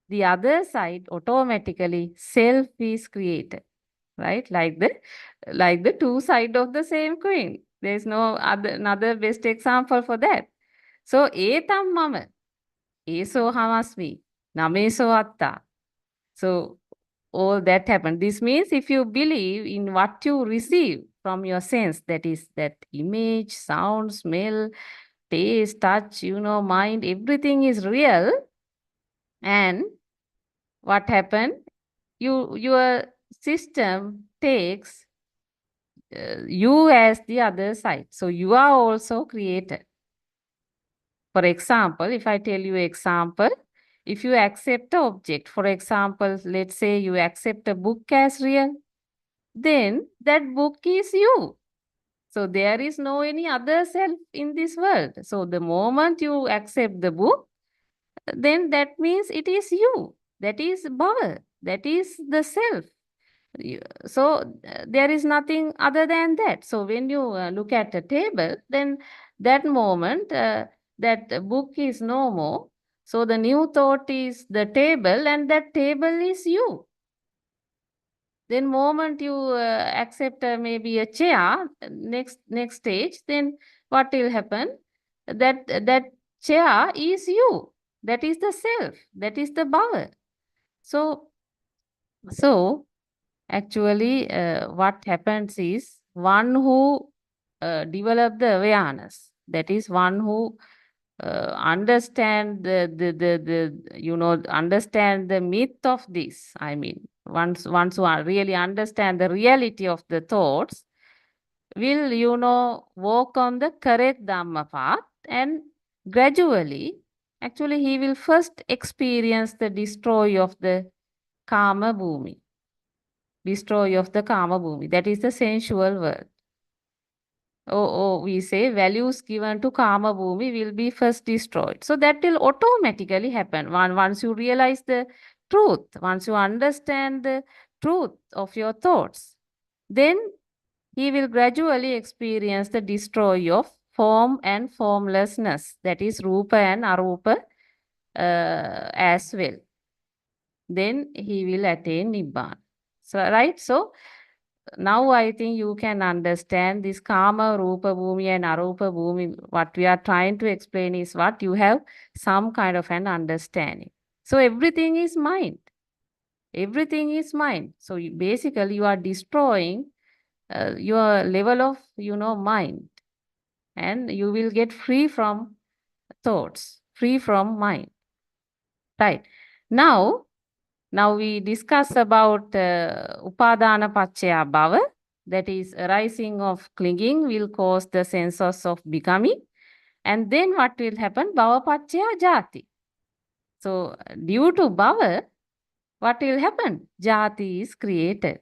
the other side automatically self is created, right? Like the two side of the same coin. There is no other another best example for that. So etam mama, eso hamasmi, nameso atta. So all that happened. This means if you believe in what you receive from your sense, that is that image, sound, smell, taste, touch, mind, everything is real. And what happened? Your system takes you as the other side. So you are also created. For example, if I tell you example, if you accept the object, for example, let's say you accept a book as real, then that book is you. So there is no any other self in this world. So the moment you accept the book, then that means it is you. That is Bhava. That is the self. So there is nothing other than that. So when you look at a table, then that moment that book is no more. So the new thought is the table, and that table is you. Then moment you accept maybe a chair, next stage, then what will happen? That chair is you. That is the self. That is the power. So actually, what happens is one who develop the awareness. That is one who understand the understand the myth of this. I mean, once who really understand the reality of the thoughts, will walk on the correct dhamma path, and gradually, actually, he will first experience the destroy of the kama bhumi, destroy of the kama bhumi. That is the sensual world. We say values given to kama bhumi will be first destroyed. So that will automatically happen. Once you realize the truth, once you understand the truth of your thoughts, then he will gradually experience the destroy of form and formlessness. That is rupa and arupa as well. Then he will attain nibbana. So, right? So now I think you can understand this kama, rupa bhumi and arupa bhumi. What we are trying to explain is what you have some kind of an understanding. So everything is mind. Everything is mind. So basically you are destroying your level of, mind, and you will get free from thoughts, free from mind. Right. Now we discuss about upadana paccaya bhava, that is arising of clinging will cause the senses of becoming. And then what will happen? Bhava paccaya jati. So due to bhava, what will happen? Jati is created.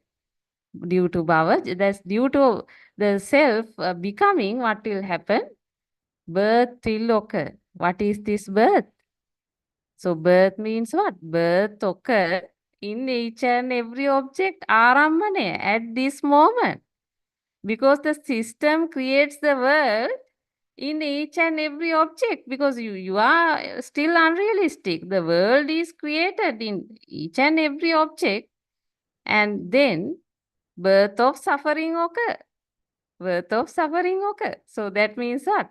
Due to bhava, that's due to the self becoming, what will happen? Birth will occur. What is this birth? So birth means what? Birth occur in each and every object, Arambane, at this moment. Because the system creates the world in each and every object, because you are still unrealistic. The world is created in each and every object, and then birth of suffering occur. Birth of suffering occur. So that means what?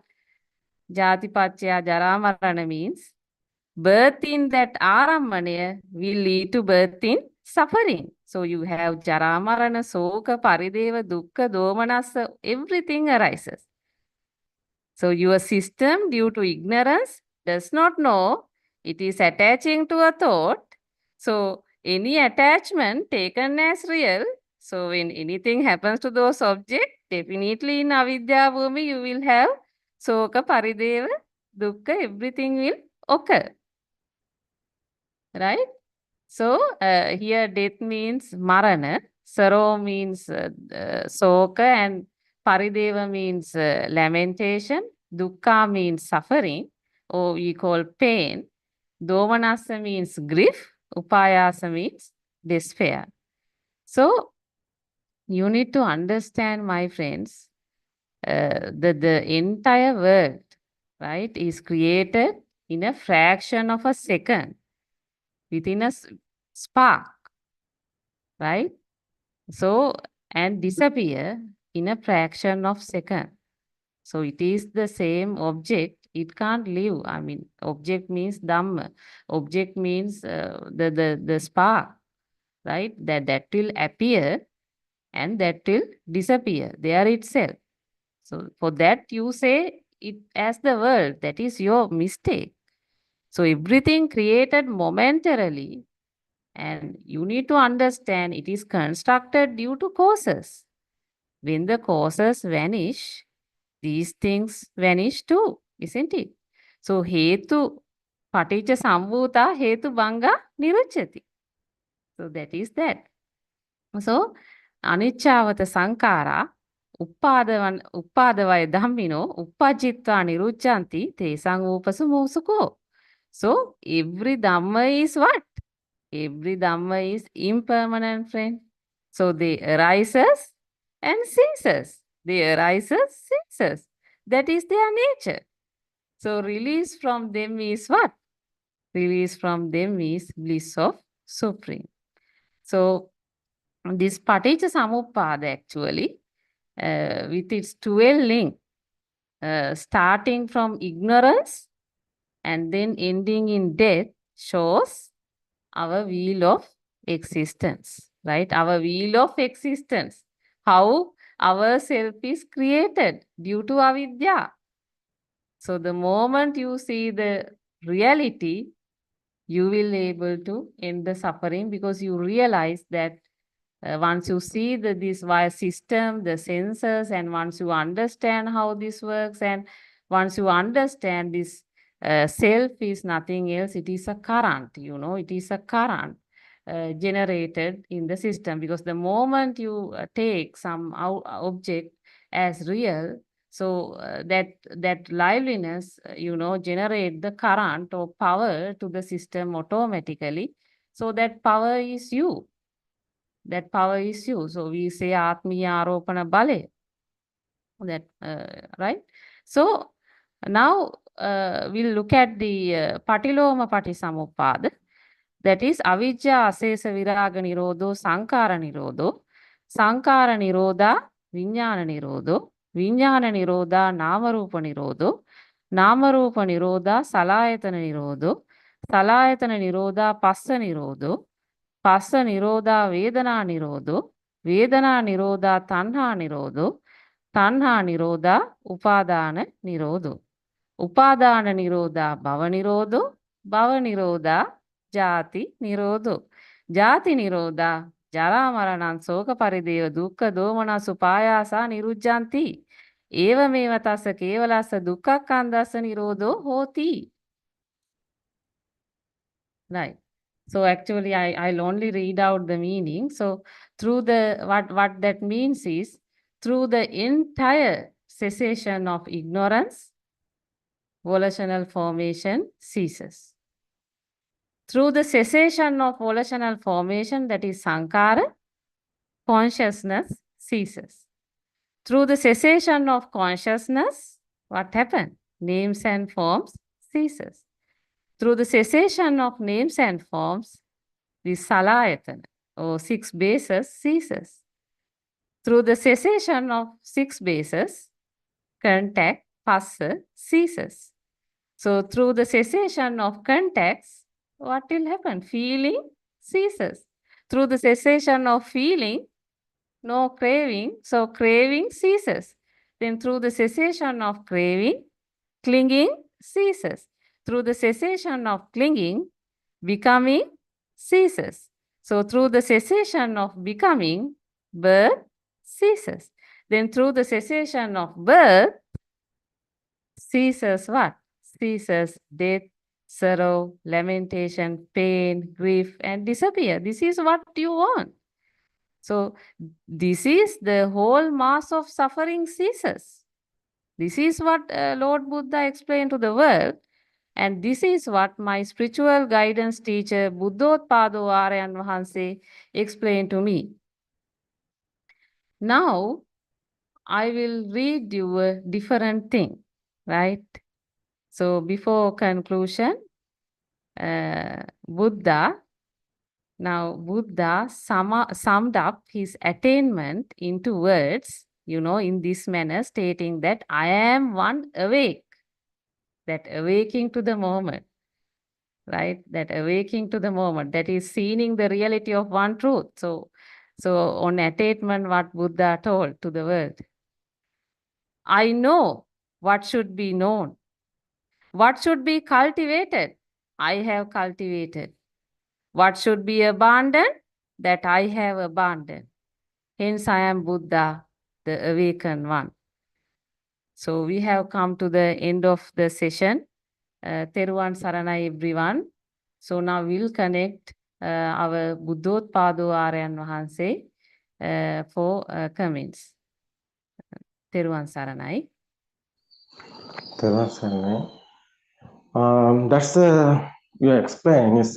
Jati Pachya Jara Marana means birth in that Aramanya will lead to birth in suffering. So you have Jara Marana, Soka, Parideva, Dukkha, Domanasa, everything arises. So your system, due to ignorance, does not know it is attaching to a thought. So any attachment taken as real. So when anything happens to those objects, definitely in Avidya Bhumi you will have Soka, Parideva, Dukkha, everything will occur. Right? So here death means marana, saro means soka, and Parideva means lamentation. Dukkha means suffering, or we call pain. Domanassa means grief. Upayasa means despair. So you need to understand, my friends, that the entire world, right, is created in a fraction of a second, within a spark, right? So, and disappear in a fraction of second. So it is the same object. It can't live. I mean, object means Dhamma. Object means the spark, right? That will appear and that will disappear there itself. So for that you say it as the world. That is your mistake. So everything created momentarily, and you need to understand it is constructed due to causes. When the causes vanish, these things vanish too, isn't it? So hetu paticca samvuta hetu banga nirucchati. So that is that. So anicchāvata sankara uppadavaya dhammino uppajjittva nirucchanti tesang upasu musuko. So every dhamma is what? Every dhamma is impermanent, friend. So they arises and ceases. They arises, ceases. That is their nature. So release from them is what? Release from them is bliss of supreme. So this Paticca Samuppada actually, with its 12 link, starting from ignorance and then ending in death, shows our wheel of existence, right? Our wheel of existence. How our self is created due to avidya. So the moment you see the reality, you will able to end the suffering, because you realize that once you see this wire system, the sensors, and once you understand how this works, and once you understand this self is nothing else, it is a current, it is a current generated in the system. Because the moment you take some object as real, so that liveliness, generate the current or power to the system automatically. So that power is you. That power is you. So we say Atmiya Aropana Bale. That right? So now we'll look at the Patiloma Patisamuppada. That is Avijja Asesa Viraga Nirodho Sankara Nirodho. Sankara Nirodha Vinyana Nirodho. Vinyana Nirodha Namarupa Nirodho. Namarupa Nirodha Salayatana Nirodho. Salayatana Nirodha Passa Nirodho. Passa Nirodha Vedana Nirodho. Vedana Nirodha Tanha Nirodho. Tanha Nirodha Upadana Nirodho. Upadana Nirodha Bhava Nirodho. Bhava Nirodha Jati Nirodho. Jati Nirodha Jara Maranan Soka Parideva Dukkha Domana Supayasa Nirujjanti. Evameva tassa kevalasa dukkha kandasa nirodho hoti. Right. So actually, I'll only read out the meaning. So through the what that means is, through the entire cessation of ignorance, volitional formation ceases. Through the cessation of volitional formation, that is sankhara, consciousness ceases. Through the cessation of consciousness, what happened? Names and forms ceases. Through the cessation of names and forms, the salayatana, or 6 bases, ceases. Through the cessation of 6 bases, contact, passa, ceases. So through the cessation of contacts, what will happen? Feeling ceases. Through the cessation of feeling, no craving, so craving ceases. Then through the cessation of craving, clinging ceases. Through the cessation of clinging, becoming ceases. So through the cessation of becoming, birth ceases. Then through the cessation of birth, ceases what? Ceases death, sorrow, lamentation, pain, grief, and disappear. This is what you want. So this is the whole mass of suffering ceases. This is what Lord Buddha explained to the world. And this is what my spiritual guidance teacher, Buddhotpado Aryan Vahanse, explained to me. Now, I will read you a different thing, right? So before conclusion, Buddha summed up his attainment into words, in this manner, stating that I am one awake, that awaking to the moment, right? That awaking to the moment, that is seeing the reality of one truth. So on attainment, what Buddha told to the world, I know what should be known. What should be cultivated, I have cultivated. What should be abandoned, that I have abandoned. Hence, I am Buddha, the awakened one. So we have come to the end of the session. Teruvan Sarana, everyone. So now we'll connect our Buddhotpado Aryan Vahanse for comments. Teruvan Saranai. Teruvan Saranai. That's the you explain is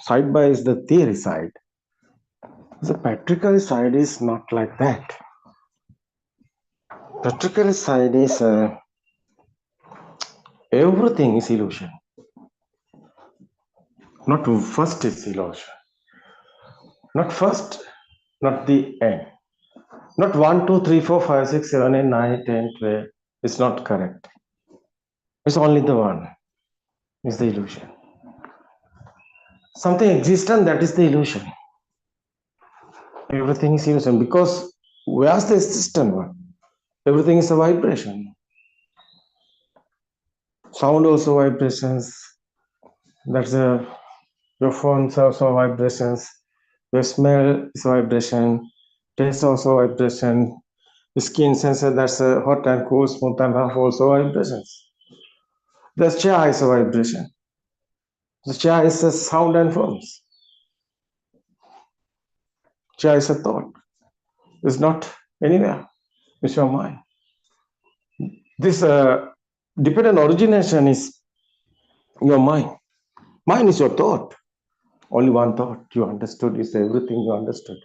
side by is the theory side. The practical side is not like that. Practical side is everything is illusion. Not first is illusion. Not first, not the end. Not 1, 2, 3, 4, 5, 6, 7, 8, 9, 10, 12. It's not correct. It's only the one. It's the illusion. Something existent, that is the illusion. Everything is illusion because where's the existent one? Everything is a vibration. Sound also vibrations. That's your phones also vibrations. Your smell is vibration. Taste also vibration. The skin sensor, that's a hot and cold, smooth and rough, also vibrations. The chair is a vibration. The chair is a sound and forms. Chair is a thought. It's not anywhere. It's your mind. This dependent origination is your mind. Mind is your thought. Only one thought you understood is everything you understood.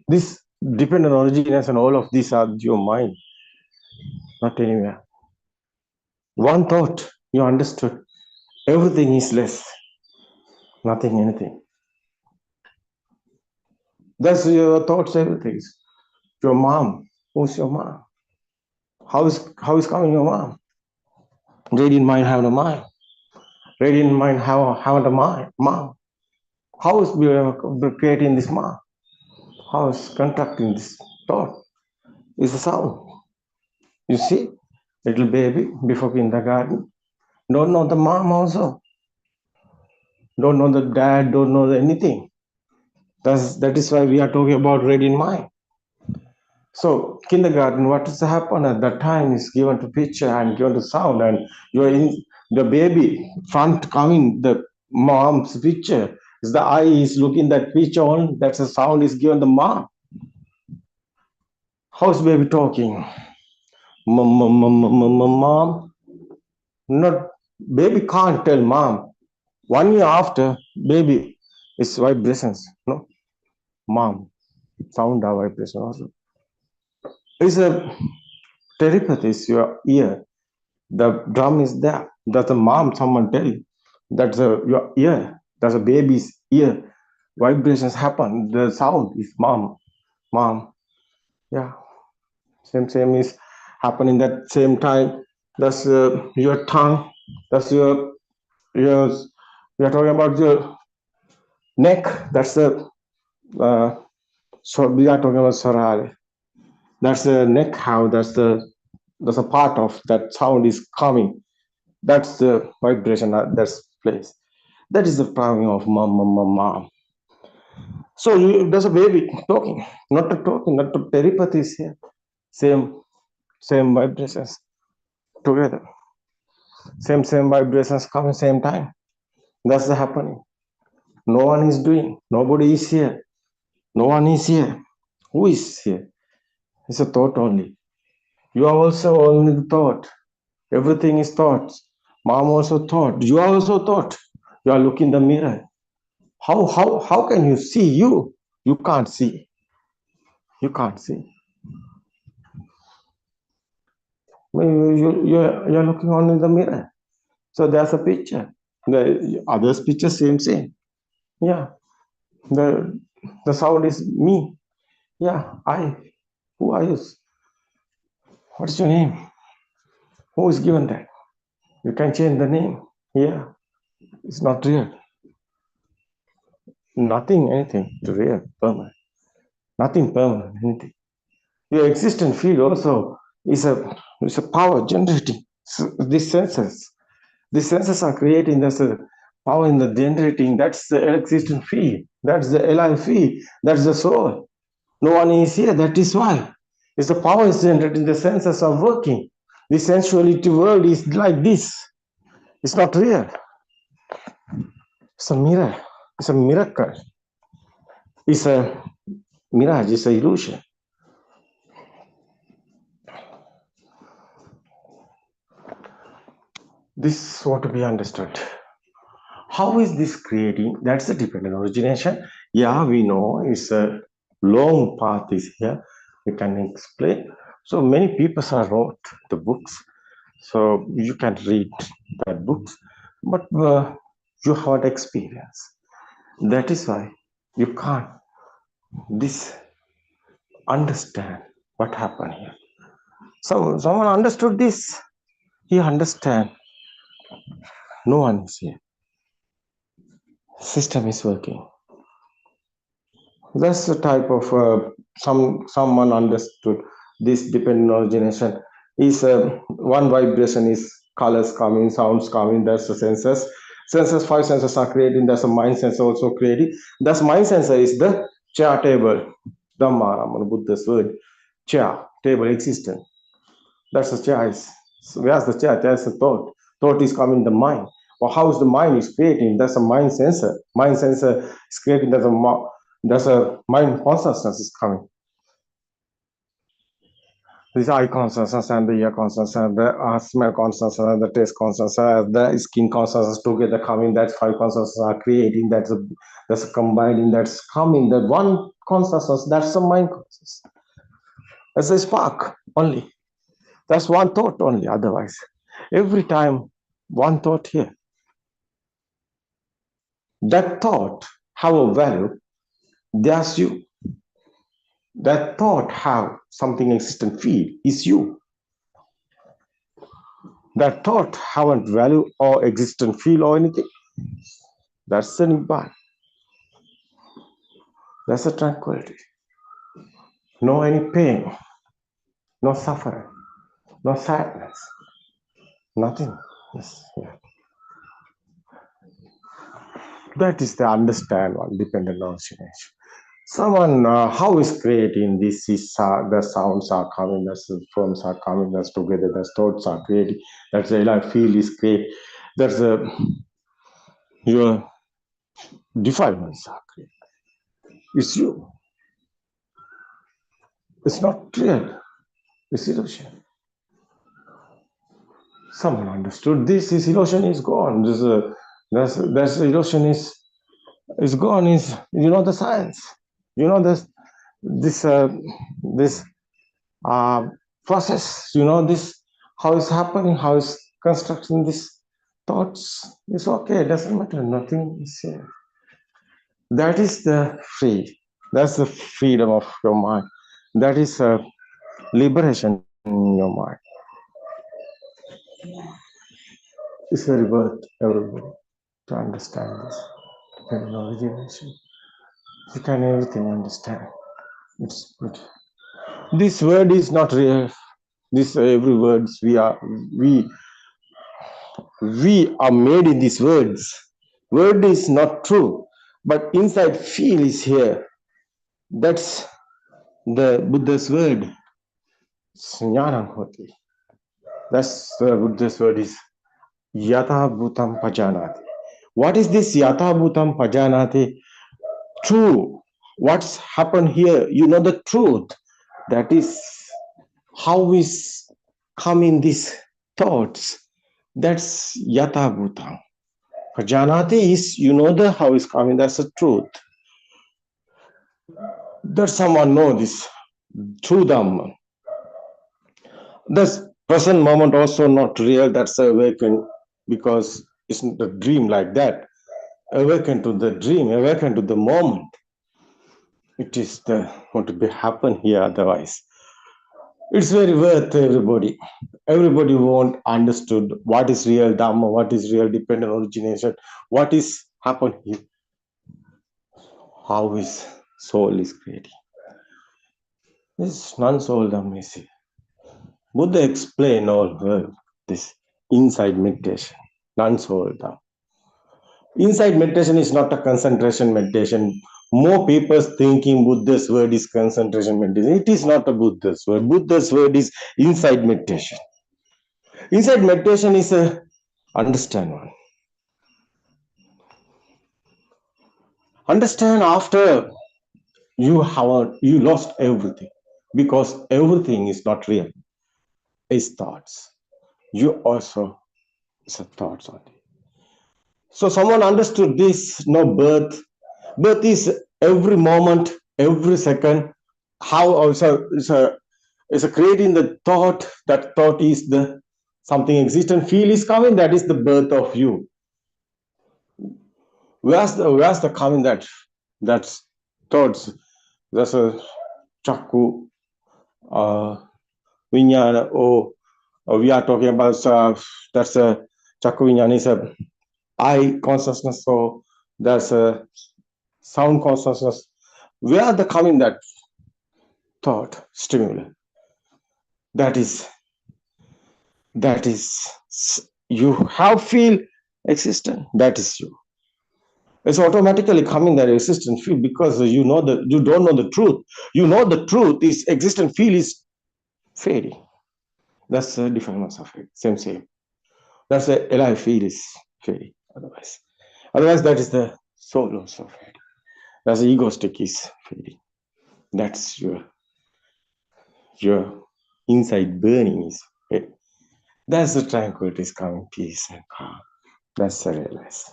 This dependent origination, all of these are your mind, not anywhere. One thought you understood. Everything is less. Nothing, anything. That's your thoughts, everything. Your mom. Who's your mom? How is coming your mom? Radiant mind have the mind. Radiant mind have the mind. Mom. How is creating this mom? How is constructing this thought? Is the sound. You see, little baby before kindergarten don't know the mom also. Don't know the dad. Don't know anything. That is why we are talking about radiant mind. So kindergarten, what has happened at that time is given to picture and given to sound, and you are in the baby front coming the mom's picture. Is the eye is looking that picture on. That's the sound is given the mom. How's baby talking? Mom. Not baby can't tell mom. 1 year after baby is vibrations. No, mom sound are vibration also. It's a telepathy. Is your ear. The drum is there. That's a mom. Someone tell you. That's your ear. That's a baby's ear. Vibrations happen. The sound is mom. Mom. Yeah. Same is happening that same time. That's your tongue. That's your we are talking about your neck. That's the so we are talking about sarari. That's the neck. How that's a part of that sound is coming. That's the vibration. That's place. That is the priming of mom. So there's a baby talking, not a talking, not a telepathy is here. Same vibrations together. Same vibrations coming same time. That's the happening. No one is doing. Nobody is here. No one is here. Who is here? It's a thought only. You are also only the thought. Everything is thoughts. Mom also thought. You are also thought. You are looking in the mirror. How can you see you? You can't see. You can't see. You're looking on in the mirror. So there's a picture. The others picture same. Yeah. The sound is me. Yeah. I. Who are you? What's your name? Who is given that? You can change the name. Yeah. It's not real. Nothing, anything to real, permanent. Nothing permanent, anything. Your existent field also is a power generating. So these sensors are creating. There's a power in the generating. That's the existent field. That's the alive field. That's the soul. No one is here. That is why. It's the power is generating. The sensors are working. The sensuality world is like this. It's not real. It's a mirror. It's a miracle. It's a mirage. It's an illusion. This is what to be understood. How is this creating? That's a dependent origination. Yeah, we know it's a long path is here. We can explain. So many people have wrote the books. So you can read that books, but you haven't experience. That is why you can't this understand what happened here. So someone understood this. He understand. No one is here. System is working. That's the type of someone understood this dependent origination is one vibration is colors coming, sounds coming. That's the senses. Senses, five senses are creating. That's a mind sensor also creating. That's mind sensor is the chair table. Dhamma, Ramana Buddha's word. Chair table existence. That's the chair. So where's the chair? There's the thought. Thought is coming in the mind. Or how is the mind is creating? That's a mind sensor. Mind sensor is creating. There's a mind consciousness is coming. This eye consciousness and the ear consciousness and the smell consciousness and the taste consciousness, the skin consciousness together coming. That's five consciousness are creating. That's a combining. That's coming. That one consciousness. That's a mind consciousness. That's a spark only. That's one thought only. Otherwise, every time one thought here. That thought have a value. There's you. That thought have something existent feel is you. That thought haven't value or existent feel or anything. That's the Nibbana. That's the tranquility. No any pain, no suffering, no sadness, nothing. Yes, yeah. That is the understand one dependent origination. Someone how is creating this is the sounds are coming, the forms are coming, that's together, the thoughts are creating, that's the life feel is create, that's your defilements are created. It's you. It's not real. It's illusion. Someone understood this is illusion is gone. This illusion is gone. Is the science. This process. This how is happening. How is constructing this thoughts. It's okay. It doesn't matter. Nothing is here. That is the free. That's the freedom of your mind. That is liberation in your mind. It's very worth everybody to understand this. Origination. You can everything understand. It's good. This word is not real. This every words we are made in these words. Word is not true, but inside feel is here. That's the Buddha's word. Jnanam hoti. That's the Buddha's word is Yata Bhutam Pajanati. What is this yata bhutam pajanate? True. What's happened here? You know the truth. That is how is come in these thoughts. That's yata bhutam. Pajanate is, you know the how is coming. That's the truth. That someone know this true Dhamma. This present moment also not real. That's awaken because it's not a dream like that. Awaken to the dream. Awaken to the moment. It is the what to be happen here. Otherwise, it's very worth everybody. Everybody won't understood what is real Dhamma, what is real dependent origination, what is happen here, how is soul is creating. This non-soul Dhamma is here. Buddha explained all this inside meditation, non-soul Dhamma. Inside meditation is not a concentration meditation. More people thinking Buddha's word is concentration meditation. It is not a Buddha's word. Buddha's word is inside meditation. Inside meditation is a understand one. Understand after you lost everything because everything is not real. It's thoughts. You also it's a thoughts only. So someone understood this. No birth. Birth is every moment, every second. How also is a creating the thought. That thought is the something existent. Feel is coming. That is the birth of you. Where's the coming that's thoughts. That's a chakku, vinyana. We are talking about that's a chakku vinyana is a eye consciousness. So that's a sound consciousness. Where the coming that thought stimuli? That is you have feel existent. That is you. It's automatically coming that existent feel because you know that you don't know the truth. You know the truth is existent feel is fading. That's the difference of it. Same. That's the alive feel is fading. Otherwise that is the soul also fading. That's the egoistic is fading. That's your inside burning is fading. That's the tranquility is coming, peace and calm. That's the realize.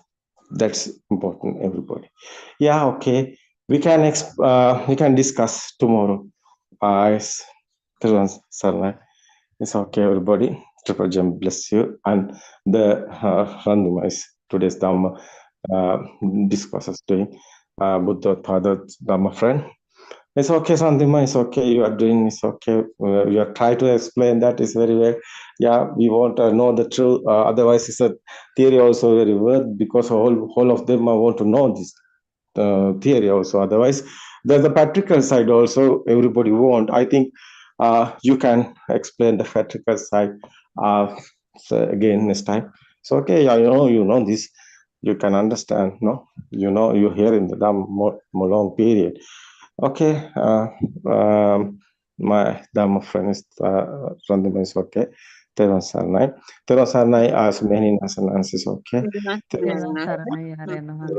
That's important, everybody. Yeah, okay. We can discuss tomorrow. Yes, Sarna. It's okay, everybody. Triple Gem bless you. And the randomized today's Dhamma discourses doing Buddha Father Dhamma friend. It's okay, Sandima. It's okay. You are doing. It's okay. You are trying to explain that is very well. Yeah, we want to know the truth. Otherwise, it's a theory also very well because whole of them want to know this theory also. Otherwise, there's the practical side also. Everybody want. I think you can explain the practical side so again next time. So okay, yeah, you know this. You can understand. No, you hear in the more long period. Okay, my Dhamma friend is Randhima is okay. Tevan Sarnai. Tevan Sarnai as many Nasanans is okay. Terima Teva kasih. saranaya renungan